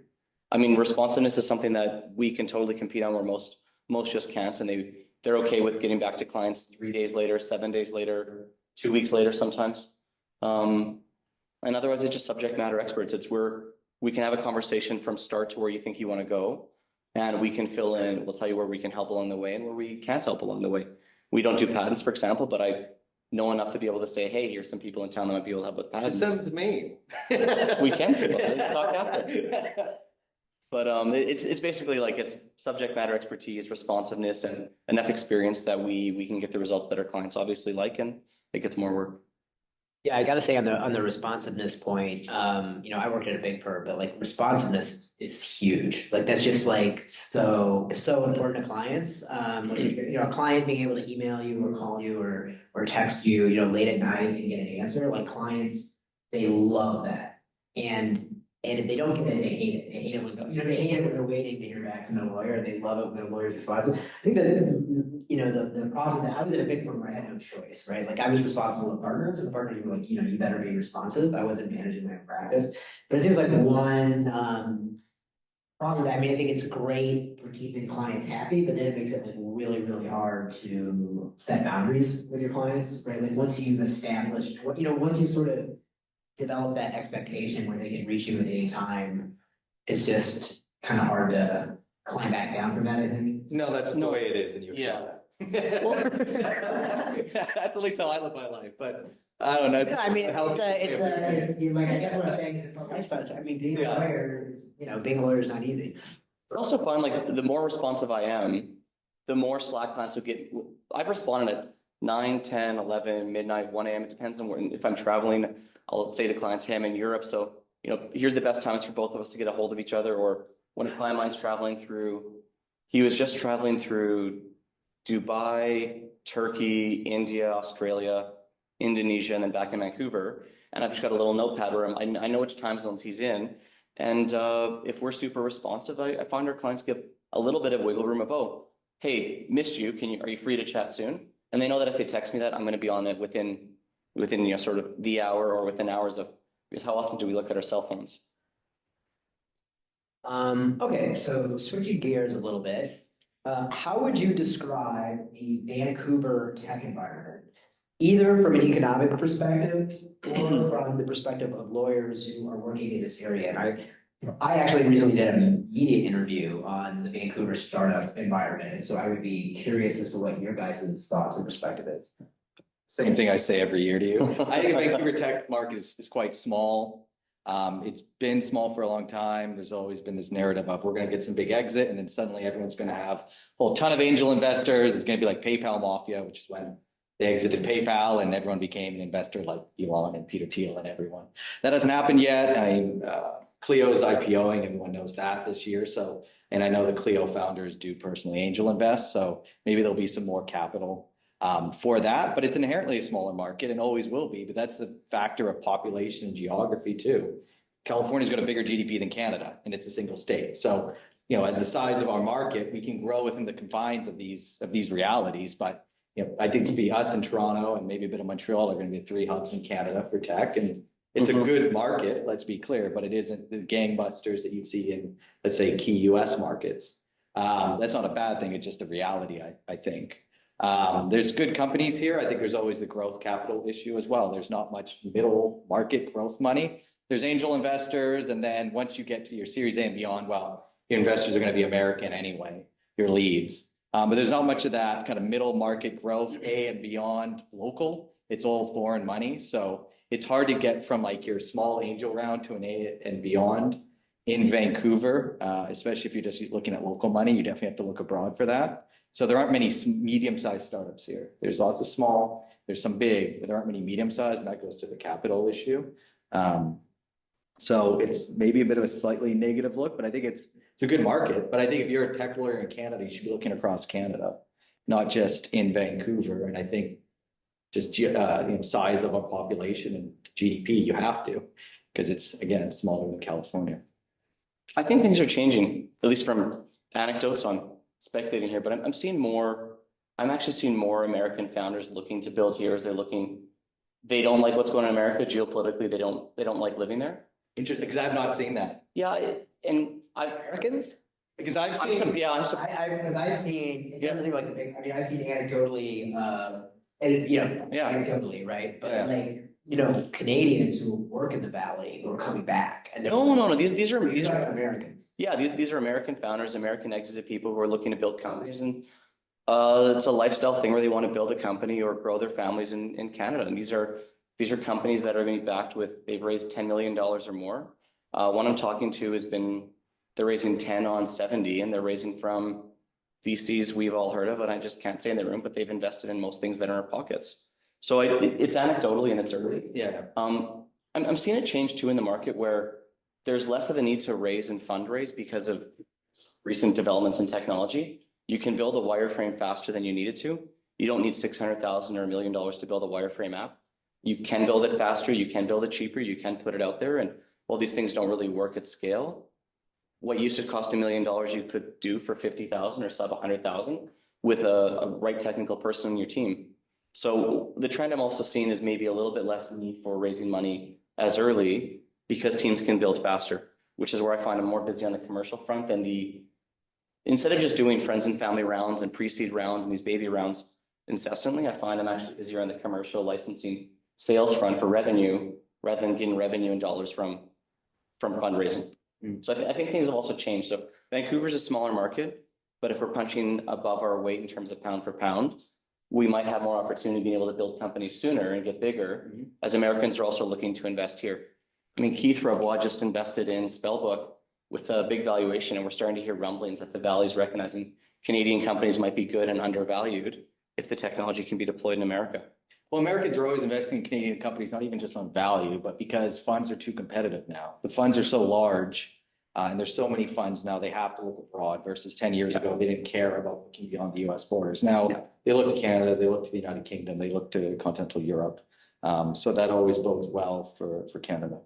I mean, responsiveness is something that we can totally compete on where most just can't, and they're okay with getting back to clients 3 days later, 7 days later, 2 weeks later sometimes. And otherwise it's just subject matter experts. It's where we can have a conversation from start to where you think you want to go, and we can fill in, we'll tell you where we can help along the way and where we can't help along the way. We don't do patents, for example, but I know enough to be able to say, hey, here's some people in town that might be able to help with patents. Just send them to me. We can say that. Let's talk after. But it's basically like it's subject matter expertise, responsiveness, and enough experience that we can get the results that our clients obviously like, and it gets more work. Yeah, I gotta say on the responsiveness point, I worked at a big firm, but like responsiveness is huge. Like that's just like so important to clients. Like, a client being able to email you or call you or text you, late at night and get an answer. Like clients, they love that. And if they don't get it, they hate it. They hate it they hate it when they're waiting to hear back from their lawyer. They love it when their lawyer's responsive. I think that the problem that I was at a big firm where I had no choice, right? Like I was responsible to partners, and the partners were like, you better be responsive. I wasn't managing my own practice, but it seems like one problem. I mean, I think it's great for keeping clients happy, but then it makes it like really, really hard to set boundaries with your clients, right? Like once you've established, once you've sort of developed that expectation where they can reach you at any time, it's just kind of hard to climb back down from that, I think. No, that's just the way it is, and you accept that. That's at least how I live my life, but I don't know. Yeah, I mean, it's like, I guess what I'm saying is it's a lifestyle. I mean, being a lawyer, being a lawyer is not easy. But also find like the more responsive I am, the more Slack clients will get. I've responded at 9, 10, 11, midnight, 1 a.m. It depends on when. If I'm traveling, I'll say to clients, hey, I'm in Europe, so here's the best times for both of us to get a hold of each other. Or when a client of mine's traveling through, he was just traveling through Dubai, Turkey, India, Australia, Indonesia, and then back in Vancouver. And I've just got a little notepad where I know which time zones he's in. And if we're super responsive, I find our clients give a little bit of wiggle room of, oh, hey, missed you. Are you free to chat soon? And they know that if they text me that, I'm going to be on it within sort of the hour or within hours of, because how often do we look at our cell phones? Okay, so switching gears a little bit, how would you describe the Vancouver tech environment, either from an economic perspective or from the perspective of lawyers who are working in this area? And I actually recently did a media interview on the Vancouver startup environment, and so I would be curious as to what your guys' thoughts and perspective is. Same thing I say every year to you. I think the Vancouver tech market is quite small. It's been small for a long time. There's always been this narrative of we're going to get some big exit, and then suddenly everyone's going to have a whole ton of angel investors. It's going to be like PayPal Mafia, which is when they exited PayPal and everyone became an investor like Elon and Peter Thiel and everyone. That hasn't happened yet. I mean, Clio's IPOing, everyone knows that this year. So, and I know the Clio founders do personally angel invest. So maybe there'll be some more capital for that, but it's inherently a smaller market and always will be. But that's the factor of population and geography too. California's got a bigger GDP than Canada, and it's a single state. So, as the size of our market, we can grow within the confines of these realities. But I think to be us in Toronto and maybe a bit of Montreal are going to be the 3 hubs in Canada for tech, and it's a good market. Let's be clear, but it isn't the gangbusters that you'd see in, let's say, key U.S. markets. That's not a bad thing. It's just a reality, I think. There's good companies here. I think there's always the growth capital issue as well. There's not much middle market growth money. There's angel investors. And then once you get to your Series A and beyond, well, your investors are going to be American anyway, your leads. But there's not much of that kind of middle market growth, A and beyond local. It's all foreign money. So it's hard to get from like your small angel round to an A and beyond in Vancouver, especially if you're just looking at local money. You definitely have to look abroad for that. So there aren't many medium-sized startups here. There's lots of small, there's some big, but there aren't many medium-sized, and that goes to the capital issue. So it's maybe a bit of a slightly negative look, but I think it's a good market. But I think if you're a tech lawyer in Canada, you should be looking across Canada, not just in Vancouver. And I think just size of a population and GDP, you have to, because it's, again, smaller than California. I think things are changing, at least from anecdotes. So I'm speculating here, but I'm seeing more. I'm actually seeing more American founders looking to build here as they're looking. They don't like what's going on in America geopolitically. They don't like living there. Interesting, because I've not seen that. Yeah, and Americans? Because I've seen. Because I've seen, it doesn't seem like a big, I mean, I've seen anecdotally, anecdotally, right? But Canadians who work in the Valley who are coming back. And no. These are Americans. Yeah, these are American founders, American exited people who are looking to build companies, and it's a lifestyle thing where they want to build a company or grow their families in Canada. And these are companies that are going to be backed with, they've raised $10 million or more. One I'm talking to they're raising 10 on 70, and they're raising from VCs we've all heard of, and I just can't say in the room, but they've invested in most things that are in our pockets. So it's anecdotally and it's early. Yeah. I'm seeing a change too in the market where there's less of a need to raise and fundraise because of recent developments in technology. You can build a wireframe faster than you needed to. You don't need 600,000 or $1 million to build a wireframe app. You can build it faster, you can build it cheaper, you can put it out there. And while these things don't really work at scale, what used to cost $1 million you could do for 50,000 or sub 100,000 with a right technical person on your team. So the trend I'm also seeing is maybe a little bit less need for raising money as early because teams can build faster, which is where I find I'm more busy on the commercial front and instead of just doing friends and family rounds and pre-seed rounds and these baby rounds incessantly, I find I'm actually busier on the commercial licensing sales front for revenue rather than getting revenue in dollars from fundraising. So I think things have also changed. So Vancouver's a smaller market, but if we're punching above our weight in terms of pound for pound, we might have more opportunity being able to build companies sooner and get bigger as Americans are also looking to invest here. I mean, Keith Rabois just invested in Spellbook with a big valuation, and we're starting to hear rumblings that the Valley's recognizing Canadian companies might be good and undervalued if the technology can be deployed in America. Well, Americans are always investing in Canadian companies, not even just on value, but because funds are too competitive now. The funds are so large, and there's so many funds now, they have to look abroad versus 10 years ago, they didn't care about looking beyond the US borders. Now they look to Canada, they look to the United Kingdom, they look to continental Europe. So that always bodes well for Canada.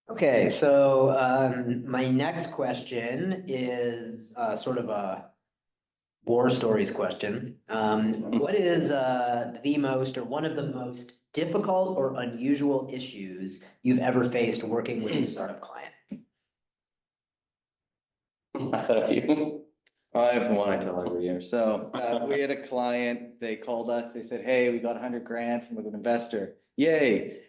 Okay, so my next question is sort of a war stories question. What is the most or one of the most difficult or unusual issues you've ever faced working with a startup client? I've had a few. I have one I tell every year. So we had a client, they called us, they said, hey, we got 100 grand from an investor. Yay.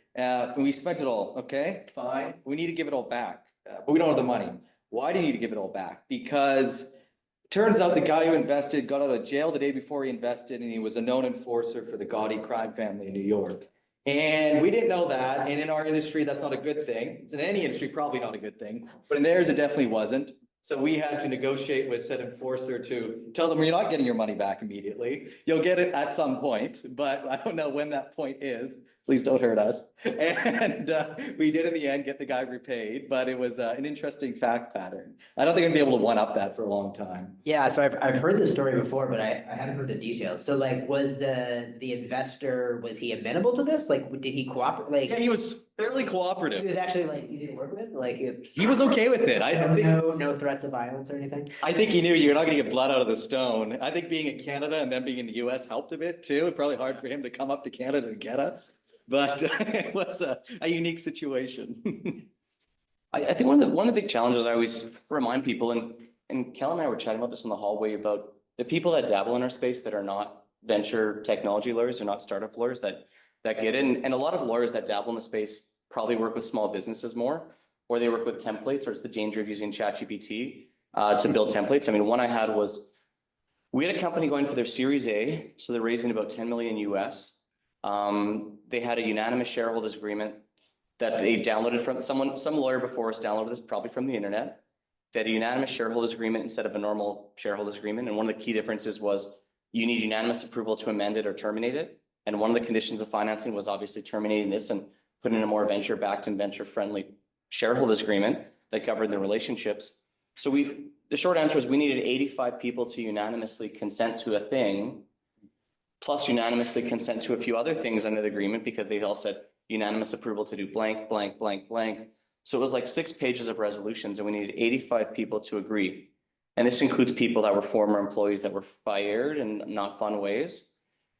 We spent it all. Okay, fine. We need to give it all back, but we don't have the money. Why do you need to give it all back? Because it turns out the guy who invested got out of jail the day before he invested, and he was a known enforcer for the Gotti crime family in New York. And we didn't know that. And in our industry, that's not a good thing. It's in any industry, probably not a good thing. But in theirs, it definitely wasn't. So we had to negotiate with said enforcer to tell them you're not getting your money back immediately. You'll get it at some point, but I don't know when that point is. Please don't hurt us. And we did in the end get the guy repaid, but it was an interesting fact pattern. I don't think I'd be able to one up that for a long time. Yeah, so I've heard this story before, but I haven't heard the details. So like, was the investor, was he amenable to this? Like, did he cooperate? Like, Yeah, he was fairly cooperative. he was actually like easy to work with? Like, He was okay with it. I think no threats of violence or anything? I think he knew you're not going to get blood out of the stone. I think being in Canada and then being in the US helped a bit too. It's probably hard for him to come up to Canada to get us, but it was a unique situation. I think one of the big challenges I always remind people, and Kellen and I were chatting about this in the hallway about the people that dabble in our space that are not venture technology lawyers, they're not startup lawyers that get in. And a lot of lawyers that dabble in the space probably work with small businesses more, or they work with templates, or it's the danger of using ChatGPT to build templates. I mean, one I had was, we had a company going for their Series A, so they're raising about 10 million US. They had a unanimous shareholders agreement that they downloaded from some lawyer before us downloaded this probably from the internet. They had a unanimous shareholders agreement instead of a normal shareholders agreement. And one of the key differences was you need unanimous approval to amend it or terminate it. And one of the conditions of financing was obviously terminating this and putting in a more venture-backed and venture-friendly shareholders agreement that governed the relationships. So the short answer is we needed 85 people to unanimously consent to a thing, plus unanimously consent to a few other things under the agreement because they all said unanimous approval to do blank, blank, blank, blank. So it was like 6 pages of resolutions and we needed 85 people to agree. And this includes people that were former employees that were fired in not fun ways.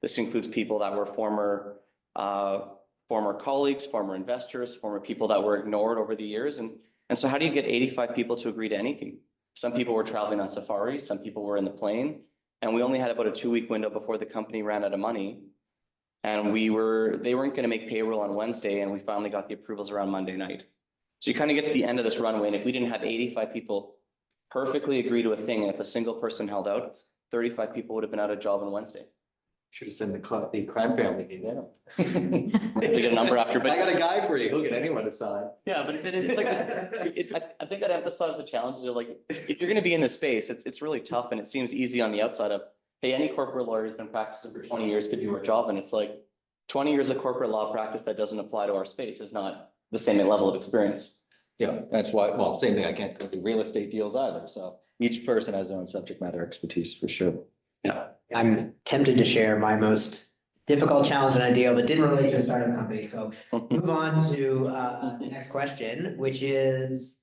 This includes people that were former colleagues, former investors, former people that were ignored over the years. And so how do you get 85 people to agree to anything? Some people were traveling on safaris, some people were in the plane, and we only had about a 2-week window before the company ran out of money. And they weren't going to make payroll on Wednesday, and we finally got the approvals around Monday night. So you kind of get to the end of this runway, and if we didn't have 85 people perfectly agree to a thing, and if a single person held out, 35 people would have been out of job on Wednesday. Should have sent the crime family to them. They get a number after, but I got a guy for you. He'll get anyone to sign. Yeah, but it's like I think I'd emphasize the challenges of like if you're going to be in this space, it's really tough and it seems easy on the outside of hey, any corporate lawyer who's been practicing for 20 years could do our job. And it's like 20 years of corporate law practice that doesn't apply to our space is not the same level of experience. Yeah, that's why, well, same thing, I can't go do real estate deals either, so each person has their own subject matter expertise for sure. Yeah. I'm tempted to share my most difficult challenge and ideal, but didn't relate to a startup company. So move on to the next question, which is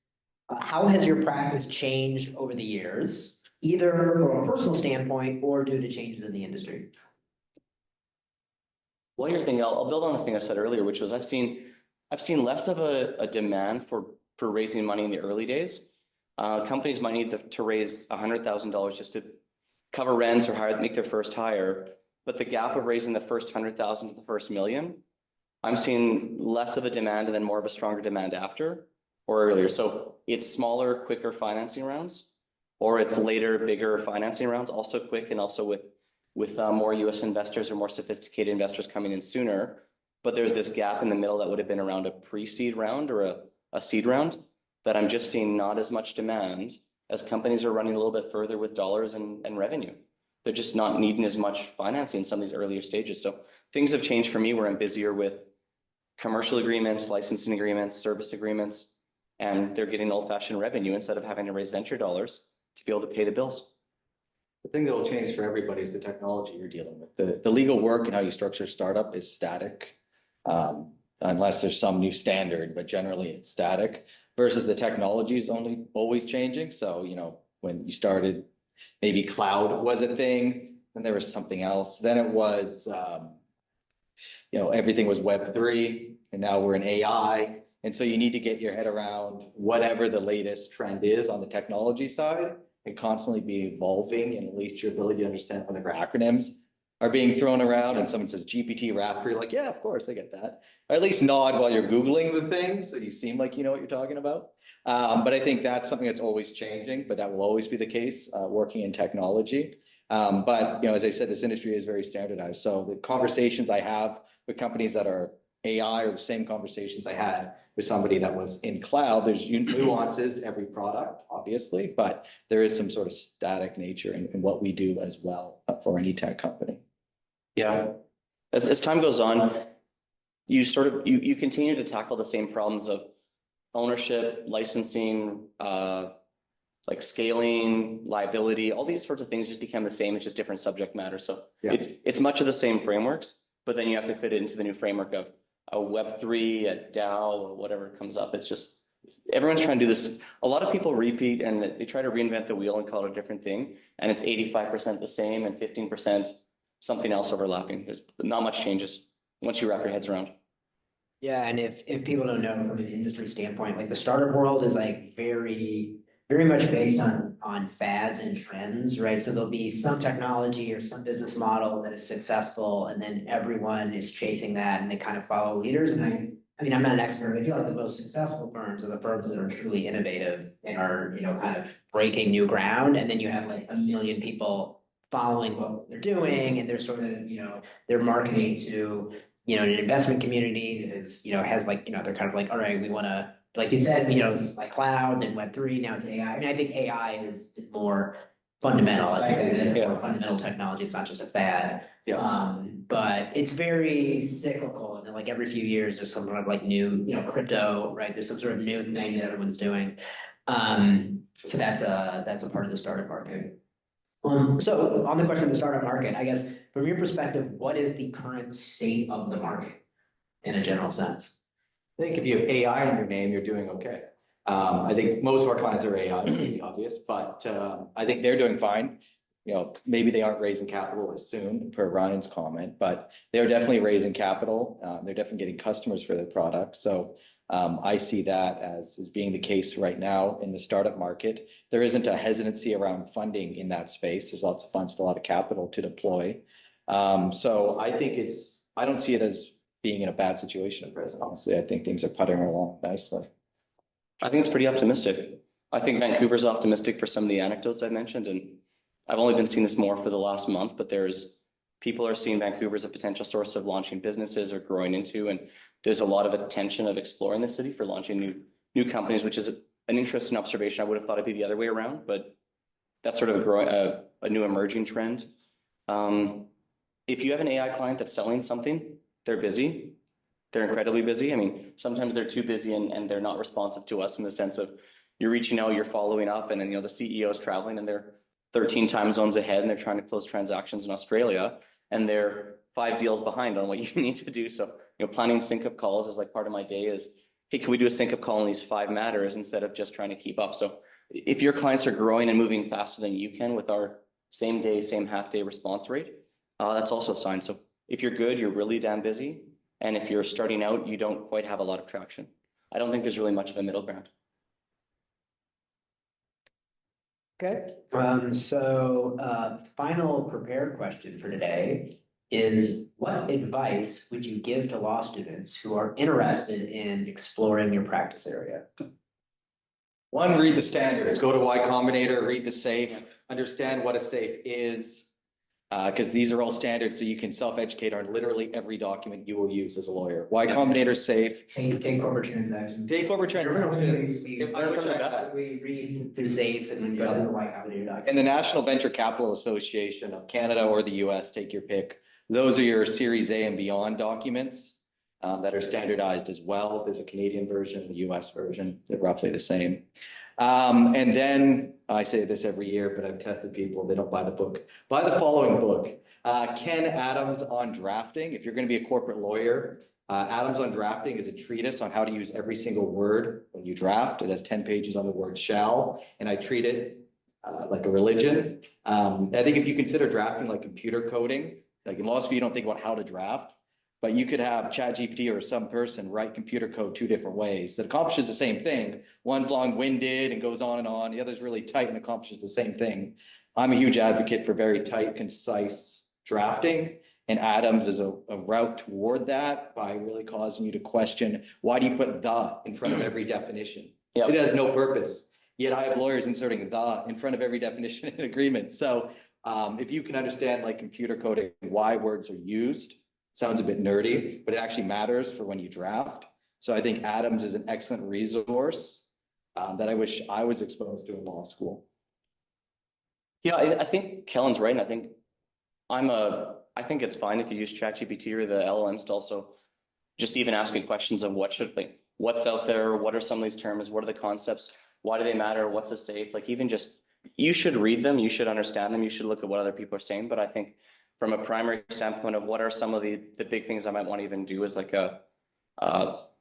how has your practice changed over the years, either from a personal standpoint or due to changes in the industry? Well, your thing, I'll build on the thing I said earlier, which was I've seen less of a demand for raising money in the early days. Companies might need to raise $100,000 just to cover rent or make their first hire. But the gap of raising the first 100,000 to the first million, I'm seeing less of a demand and then more of a stronger demand after or earlier. So it's smaller, quicker financing rounds, or it's later, bigger financing rounds, also quick and also with more US investors or more sophisticated investors coming in sooner. But there's this gap in the middle that would have been around a pre-seed round or a seed round that I'm just seeing not as much demand as companies are running a little bit further with dollars and revenue. They're just not needing as much financing in some of these earlier stages. So things have changed for me where I'm busier with commercial agreements, licensing agreements, service agreements, and they're getting old-fashioned revenue instead of having to raise venture dollars to be able to pay the bills. The thing that will change for everybody is the technology you're dealing with. The legal work and how you structure a startup is static, unless there's some new standard, but generally it's static versus the technology is only always changing. So, you know, when you started, maybe cloud was a thing, then there was something else. Then it was, you know, everything was Web3, and now we're in AI. And so you need to get your head around whatever the latest trend is on the technology side and constantly be evolving, and at least your ability to understand whatever acronyms are being thrown around. And someone says GPT wrapper, you're like, yeah, of course, I get that. Or at least nod while you're Googling the thing, so you seem like you know what you're talking about. But I think that's something that's always changing, but that will always be the case working in technology. But, you know, as I said, this industry is very standardized. So the conversations I have with companies that are AI are the same conversations I had with somebody that was in cloud. There's nuances to every product, obviously, but there is some sort of static nature in what we do as well for any tech company. Yeah. As time goes on, you continue to tackle the same problems of ownership, licensing, like scaling, liability, all these sorts of things just become the same. It's just different subject matter. So Yeah. it's much of the same frameworks, but then you have to fit it into the new framework of a Web3, a DAO, or whatever comes up. It's just everyone's trying to do this. A lot of people repeat and they try to reinvent the wheel and call it a different thing. And it's 85% the same and 15% something else overlapping. There's not much changes once you wrap your heads around. Yeah, and if people don't know from an industry standpoint, like the startup world is like very much based on fads and trends, right? So there'll be some technology or some business model that is successful, and then everyone is chasing that and they kind of follow leaders. And I mean, I'm not an expert, but I feel like the most successful firms are the firms that are truly innovative and are, you know, kind of breaking new ground. And then you have like a million people following what they're doing, and they're sort of, you know, they're marketing to, you know, an investment community that is, you know, has like, you know, they're kind of like, all right, we want to, like you said, you know, it's like cloud and Web3, now it's AI. I mean, I think AI is more fundamental. I think it's more fundamental technology. It's not just a fad. Yeah. But it's very cyclical. And then like every few years, there's some sort of like new, you know, crypto, right? There's some sort of new thing that everyone's doing. So that's a part of the startup market. So on the question of the startup market, I guess from your perspective, what is the current state of the market in a general sense? I think if you have AI in your name, you're doing okay. I think most of our clients are AI, to be obvious, but I think they're doing fine. You know, maybe they aren't raising capital as soon, per Ryan's comment, but they're definitely raising capital. They're definitely getting customers for their product. So I see that as being the case right now in the startup market. There isn't a hesitancy around funding in that space. There's lots of funds for a lot of capital to deploy. So I think I don't see it as being in a bad situation at present. Honestly, I think things are puttering along nicely. I think it's pretty optimistic. I think Vancouver's optimistic for some of the anecdotes I mentioned, and I've only been seeing this more for the last month, but people are seeing Vancouver as a potential source of launching businesses or growing into, and there's a lot of attention of exploring the city for launching new companies, which is an interesting observation. I would have thought it'd be the other way around, but that's sort of a new emerging trend. If you have an AI client that's selling something, they're busy. They're incredibly busy. I mean, sometimes they're too busy and they're not responsive to us in the sense of you're reaching out, you're following up, and then, the CEO is traveling and they're 13 time zones ahead and they're trying to close transactions in Australia and they're 5 deals behind on what you need to do. So, planning sync up calls is like part of my day is, hey, can we do a sync up call on these 5 matters instead of just trying to keep up? So if your clients are growing and moving faster than you can with our same day, same half day response rate, that's also a sign. So if you're good, you're really damn busy. And if you're starting out, you don't quite have a lot of traction. I don't think there's really much of a middle ground. Okay, final prepared question for today is, what advice would you give to law students who are interested in exploring your practice area? One, read the standards, go to Y Combinator, read the SAFE, understand what a SAFE is, because these are all standards, so you can self-educate on literally every document you will use as a lawyer. Y Combinator, SAFE. Take over transactions. Take over transactions. We read through safes and then go to the Y Combinator document. And the National Venture Capital Association of Canada or the US, take your pick. Those are your Series A and beyond documents that are standardized as well. There's a Canadian version, the US version, they're roughly the same. And then, I say this every year, but I've tested people, they don't buy the book. Buy the following book, Ken Adams on Drafting. If you're going to be a corporate lawyer, Adams on Drafting is a treatise on how to use every single word when you draft. It has 10 pages on the word shall, and I treat it like a religion. I think if you consider drafting like computer coding, like in law school, you don't think about how to draft, but you could have ChatGPT or some person write computer code 2 different ways that accomplishes the same thing. One's long-winded and goes on and on. The other's really tight and accomplishes the same thing. I'm a huge advocate for very tight, concise drafting. And Adams is a route toward that by really causing you to question, why do you put the in front of every definition? Yep. It has no purpose. Yet I have lawyers inserting the in front of every definition in agreement. So if you can understand like computer coding, why words are used, sounds a bit nerdy, but it actually matters for when you draft. So I think Adams is an excellent resource that I wish I was exposed to in law school. Yeah, I think Kellen's right. And I think it's fine if you use ChatGPT or the LLMs to also just even asking questions of what's out there, what are some of these terms, what are the concepts, why do they matter, what's a safe, like even just, you should read them, you should understand them, you should look at what other people are saying. But I think from a primary standpoint of what are some of the big things I might want to even do as like a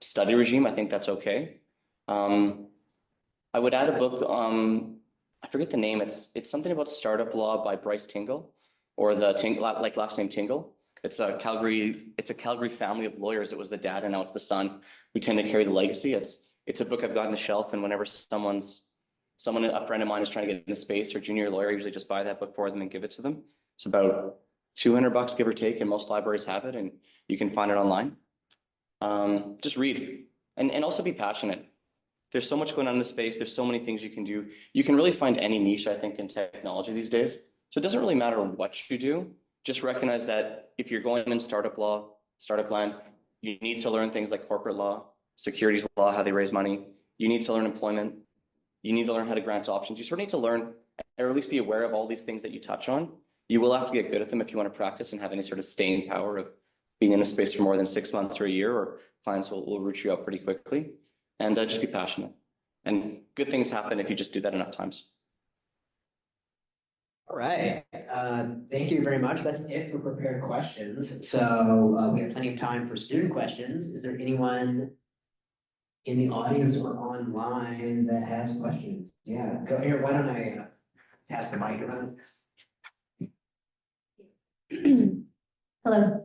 study regime, I think that's okay. I would add a book, I forget the name, it's something about startup law by Bryce Tingle, or the like last name Tingle. It's a Calgary family of lawyers. It was the dad and now it's the son. We tend to carry the legacy. It's a book I've got on the shelf, and whenever a friend of mine is trying to get in the space or junior lawyer, I usually just buy that book for them and give it to them. It's about $200 give or take, and most libraries have it, and you can find it online. Just read and also be passionate. There's so much going on in the space. There's so many things you can do. You can really find any niche, I think, in technology these days. So it doesn't really matter what you do. Just recognize that if you're going in startup law, startup land, you need to learn things like corporate law, securities law, how they raise money. You need to learn employment. You need to learn how to grant options. You sort of need to learn, or at least be aware of all these things that you touch on. You will have to get good at them if you want to practice and have any sort of staying power of being in a space for more than 6 months or a year, or clients will root you out pretty quickly. And just be passionate. And good things happen if you just do that enough times. All right. Thank you very much. That's it for prepared questions. So we have plenty of time for student questions. Is there anyone in the audience or online that has questions? Yeah, go here. Why don't I pass the mic around? Hello.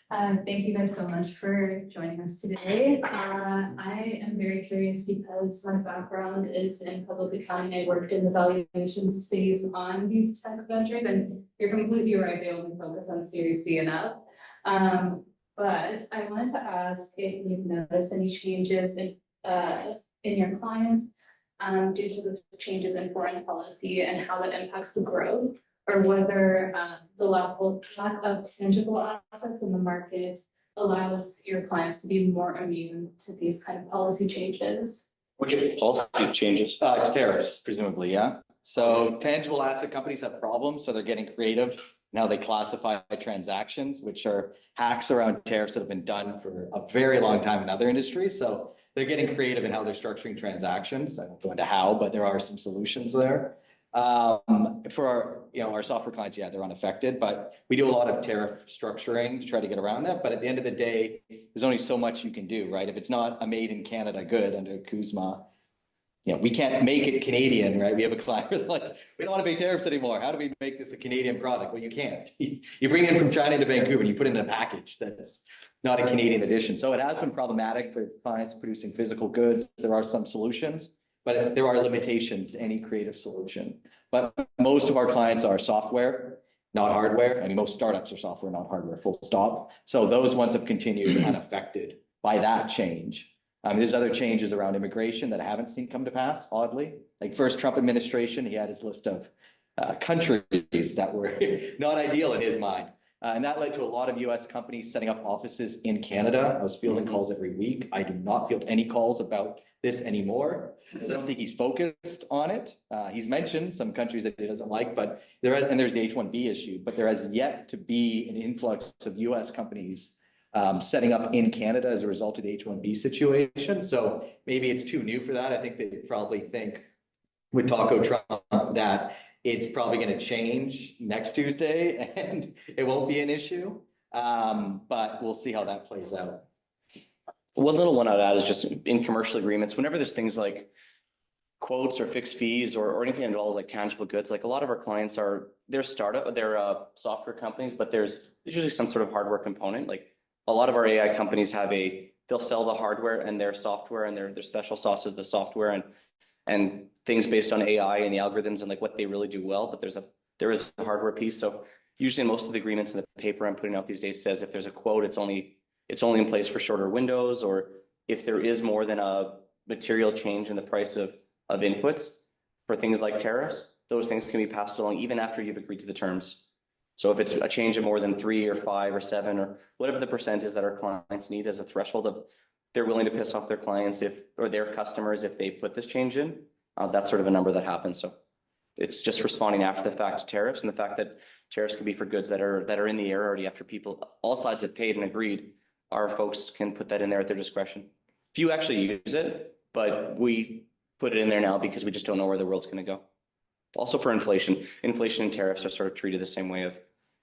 Thank you guys so much for joining us today. I am very curious because my background is in public accounting. I worked in the valuation space on these tech ventures, and you're completely right, they only focus on Series C and up. But I wanted to ask if you've noticed any changes in your clients due to the changes in foreign policy and how that impacts the growth, or whether the lack of tangible assets in the market allows your clients to be more immune to these kind of policy changes. Which policy changes? Tariffs, presumably, yeah. So tangible asset companies have problems, so they're getting creative and how they classify transactions, which are hacks around tariffs that have been done for a very long time in other industries. So they're getting creative in how they're structuring transactions. I won't go into how, but there are some solutions there. For our software clients, yeah, they're unaffected, but we do a lot of tariff structuring to try to get around that. But at the end of the day, there's only so much you can do, right? If it's not a made in Canada good under CUSMA, we can't make it Canadian, right? We have a client like, we don't want to pay tariffs anymore. How do we make this a Canadian product? Well, you can't. You bring it from China to Vancouver and you put it in a package that's not a Canadian edition. So it has been problematic for clients producing physical goods. There are some solutions, but there are limitations to any creative solution. But most of our clients are software, not hardware. I mean, most startups are software, not hardware, full stop. So those ones have continued unaffected by that change. There's other changes around immigration that I haven't seen come to pass, oddly. Like first Trump administration, he had his list of countries that were not ideal in his mind. And that led to a lot of US companies setting up offices in Canada. I was fielding calls every week. I do not field any calls about this anymore because I don't think he's focused on it. He's mentioned some countries that he doesn't like, but there's the H-1B issue, but there has yet to be an influx of US companies setting up in Canada as a result of the H-1B situation. So maybe it's too new for that. I think they probably think with Taco Trump that it's probably going to change next Tuesday and it won't be an issue. But we'll see how that plays out. One little one I'd add is just in commercial agreements, whenever there's things like quotes or fixed fees or anything that involves like tangible goods, like a lot of our clients they're software companies, but there's usually some sort of hardware component. Like a lot of our AI companies they'll sell the hardware and their software and their special sauce is the software and things based on AI and the algorithms and like what they really do well. But there is a hardware piece. So usually in most of the agreements in the paper I'm putting out these days says if there's a quote, it's only in place for shorter windows, or if there is more than a material change in the price of inputs for things like tariffs, those things can be passed along even after you've agreed to the terms. So if it's a change of more than 3 or 5 or 7 or whatever the percent is that our clients need as a threshold of they're willing to piss off their clients or their customers if they put this change in, that's sort of a number that happens. So it's just responding after the fact to tariffs, and the fact that tariffs can be for goods that are in the air already after all sides have paid and agreed. Our folks can put that in there at their discretion. Few actually use it, but we put it in there now because we just don't know where the world's going to go. Also for inflation and tariffs are sort of treated the same way of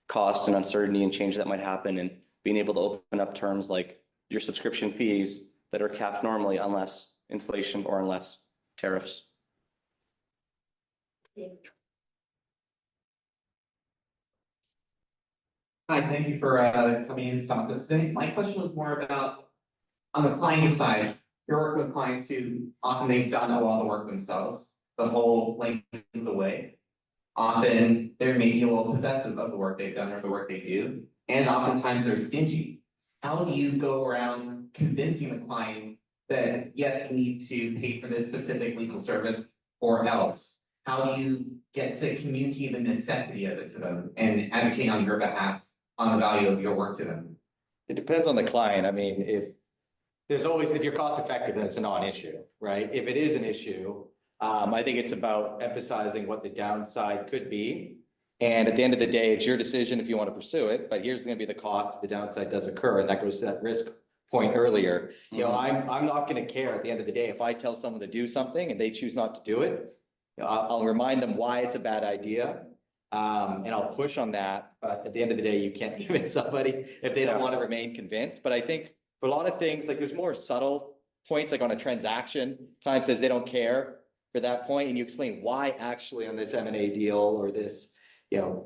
costs and uncertainty and change that might happen, and being able to open up terms like your subscription fees that are capped normally unless inflation or unless tariffs. Hi, thank you for coming in to talk to us today. My question was more about on the client side, you're working with clients who often they've done a lot of the work themselves, the whole length of the way. Often they're maybe a little possessive of the work they've done or the work they do, and oftentimes they're stingy. How do you go around convincing the client that yes, you need to pay for this specific legal service or else? How do you get to communicate the necessity of it to them and advocate on your behalf on the value of your work to them? It depends on the client. I mean, if you're cost effective, then it's a non-issue, right? If it is an issue, I think it's about emphasizing what the downside could be. And at the end of the day, it's your decision if you want to pursue it, but here's going to be the cost if the downside does occur. And that goes to that risk point earlier. I'm not going to care at the end of the day if I tell someone to do something and they choose not to do it. I'll remind them why it's a bad idea. And I'll push on that. But at the end of the day, you can't convince somebody if they don't want to remain convinced. But I think for a lot of things, like there's more subtle points, like on a transaction, client says they don't care for that point, and you explain why actually on this M&A deal or this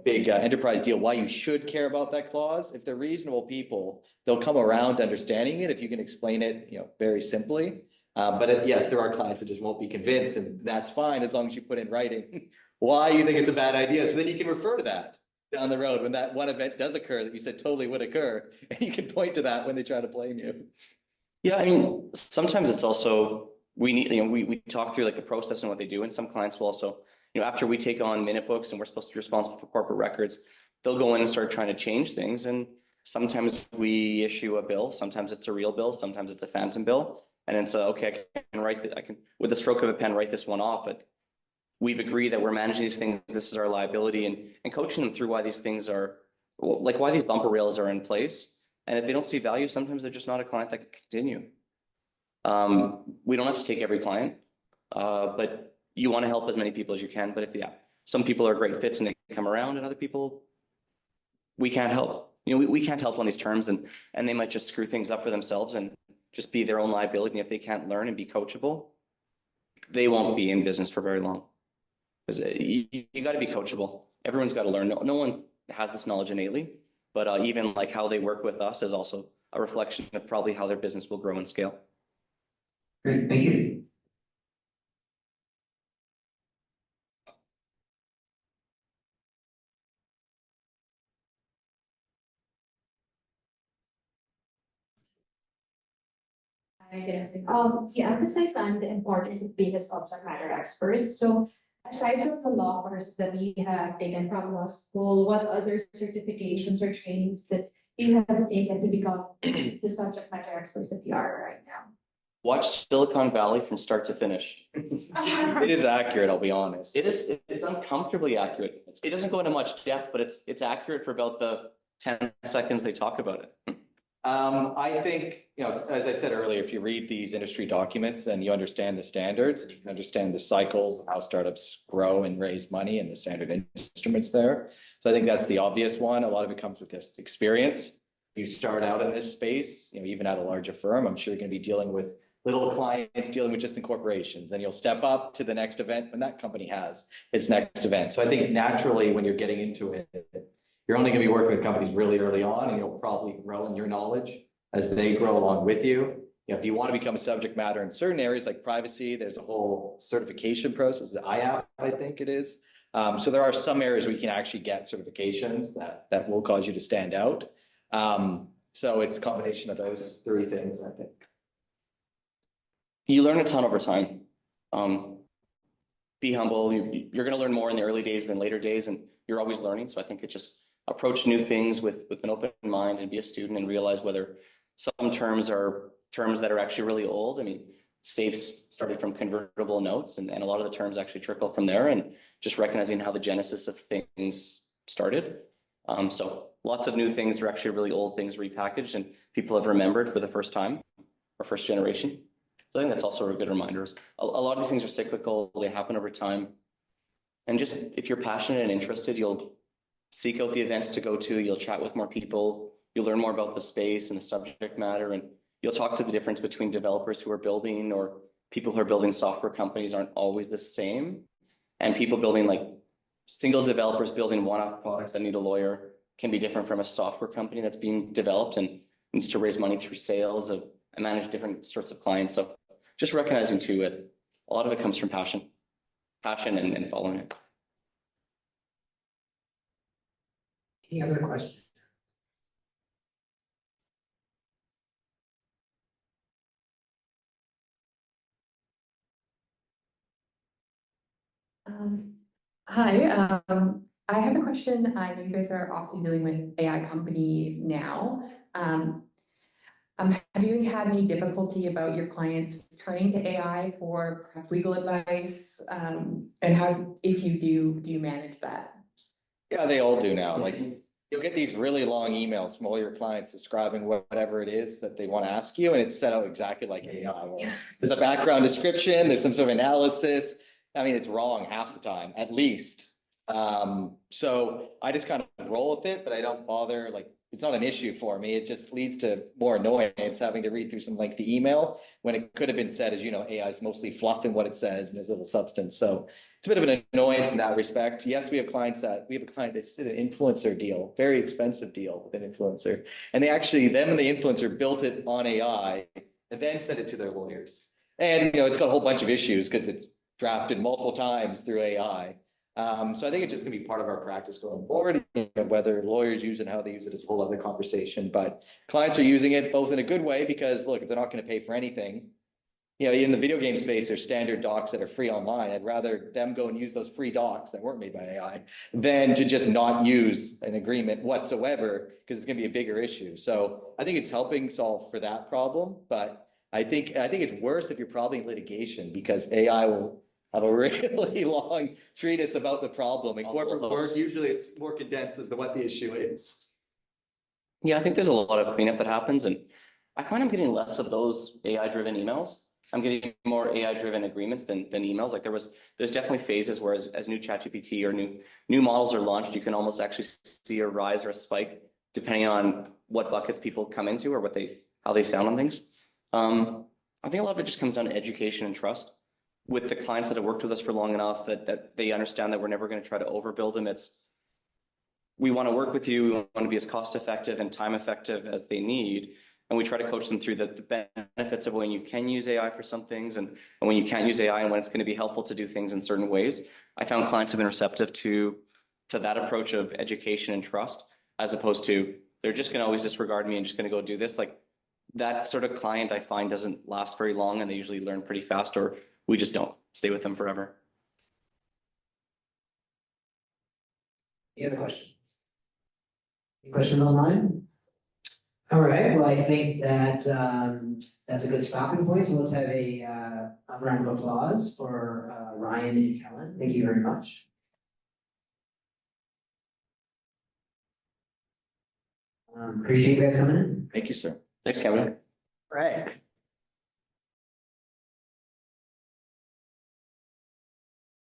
big enterprise deal, why you should care about that clause. If they're reasonable people, they'll come around to understanding it if you can explain it very simply. But yes, there are clients that just won't be convinced, and that's fine as long as you put in writing why you think it's a bad idea. So then you can refer to that down the road when that one event does occur that you said totally would occur, and you can point to that when they try to blame you. Yeah, I mean, sometimes it's also we talk through like the process and what they do, and some clients will also, after we take on minute books and we're supposed to be responsible for corporate records, they'll go in and start trying to change things. And sometimes we issue a bill, sometimes it's a real bill, sometimes it's a phantom bill. And it's okay, I can with the stroke of a pen write this one off, but we've agreed that we're managing these things, this is our liability, and coaching them through why these things are, like why these bumper rails are in place. And if they don't see value, sometimes they're just not a client that can continue. We don't have to take every client, but you want to help as many people as you can. But some people are great fits and they come around, and other people, we can't help. We can't help on these terms, and they might just screw things up for themselves and just be their own liability. And if they can't learn and be coachable, they won't be in business for very long. Because you got to be coachable. Everyone's got to learn. No one has this knowledge innately, but even like how they work with us is also a reflection of probably how their business will grow and scale. Great, thank you. You emphasize on the importance of being a subject matter expert. So aside from the law courses that you have taken from law school, what other certifications or trainings that you have taken to become the subject matter experts that you are right now? Watch Silicon Valley from start to finish. It is accurate, I'll be honest. It's uncomfortably accurate. It doesn't go into much depth, but it's accurate for about the 10 seconds they talk about it. I think, as I said earlier, if you read these industry documents, then you understand the standards and you can understand the cycles of how startups grow and raise money and the standard instruments there. So I think that's the obvious one. A lot of it comes with this experience. You start out in this space, even at a larger firm, I'm sure you're going to be dealing with little clients, dealing with just in corporations, and you'll step up to the next event when that company has its next event. So I think naturally when you're getting into it, you're only going to be working with companies really early on, and you'll probably grow in your knowledge as they grow along with you. If you want to become a subject matter in certain areas like privacy, there's a whole certification process, the IAP, I think it is. So there are some areas where you can actually get certifications that will cause you to stand out. So it's a combination of those three things, I think. You learn a ton over time. Be humble. You're going to learn more in the early days than later days, and you're always learning. So I think it just approach new things with an open mind and be a student and realize whether some terms are terms that are actually really old. I mean, safes started from convertible notes, and a lot of the terms actually trickle from there, and just recognizing how the genesis of things started. So lots of new things are actually really old things repackaged, and people have remembered for the first time or first generation. So I think that's also a good reminder. A lot of these things are cyclical. They happen over time. And just if you're passionate and interested, you'll seek out the events to go to. You'll chat with more people. You'll learn more about the space and the subject matter. And you'll talk to the difference between developers who are building or people who are building software companies aren't always the same. And people building like single developers building one-off products that need a lawyer can be different from a software company that's being developed and needs to raise money through sales and manage different sorts of clients. So just recognizing too, a lot of it comes from passion and following it. Any other questions? Hi, I have a question. You guys are often dealing with AI companies now. Have you had any difficulty about your clients turning to AI for perhaps legal advice? And how, if you do you manage that? Yeah, they all do now. Like you'll get these really long emails from all your clients describing whatever it is that they want to ask you, and it's set out exactly like AI. There's a background description, there's some sort of analysis. I mean, it's wrong half the time, at least. So I just kind of roll with it, but I don't bother. Like, it's not an issue for me. It just leads to more annoyance having to read through some lengthy email when it could have been said, as you know, AI is mostly fluff in what it says and there's little substance. So it's a bit of an annoyance in that respect. Yes, we have a client that did an influencer deal, very expensive deal with an influencer. And they actually, them and the influencer built it on AI and then sent it to their lawyers. And, it's got a whole bunch of issues because it's drafted multiple times through AI. So I think it's just going to be part of our practice going forward. Whether lawyers use it and how they use it is a whole other conversation. But clients are using it both in a good way because, look, if they're not going to pay for anything, in the video game space, there's standard docs that are free online. I'd rather them go and use those free docs that weren't made by AI than to just not use an agreement whatsoever because it's going to be a bigger issue. So I think it's helping solve for that problem. But I think it's worse if you're probably in litigation because AI will have a really long treatise about the problem. In Oh, corporate those. work, usually it's more condensed as to what the issue is. Yeah, I think there's a lot of cleanup that happens, and I find I'm getting less of those AI-driven emails. I'm getting more AI-driven agreements than emails. Like there's definitely phases where as new ChatGPT or new models are launched, you can almost actually see a rise or a spike depending on what buckets people come into or how they sound on things. I think a lot of it just comes down to education and trust with the clients that have worked with us for long enough that they understand that we're never going to try to overbuild them. We want to work with you. We want to be as cost effective and time effective as they need. And we try to coach them through the benefits of when you can use AI for some things and when you can't use AI and when it's going to be helpful to do things in certain ways. I found clients have been receptive to that approach of education and trust, as opposed to they're just going to always disregard me and just going to go do this. Like that sort of client I find doesn't last very long and they usually learn pretty fast, or we just don't stay with them forever. Any other questions? Any questions online? All right, well, I think that that's a good stopping point. So let's have a round of applause for Ryan and Kellen. Thank you very much. Appreciate you guys coming in. Thank you, sir. Thanks, Kevin. Right.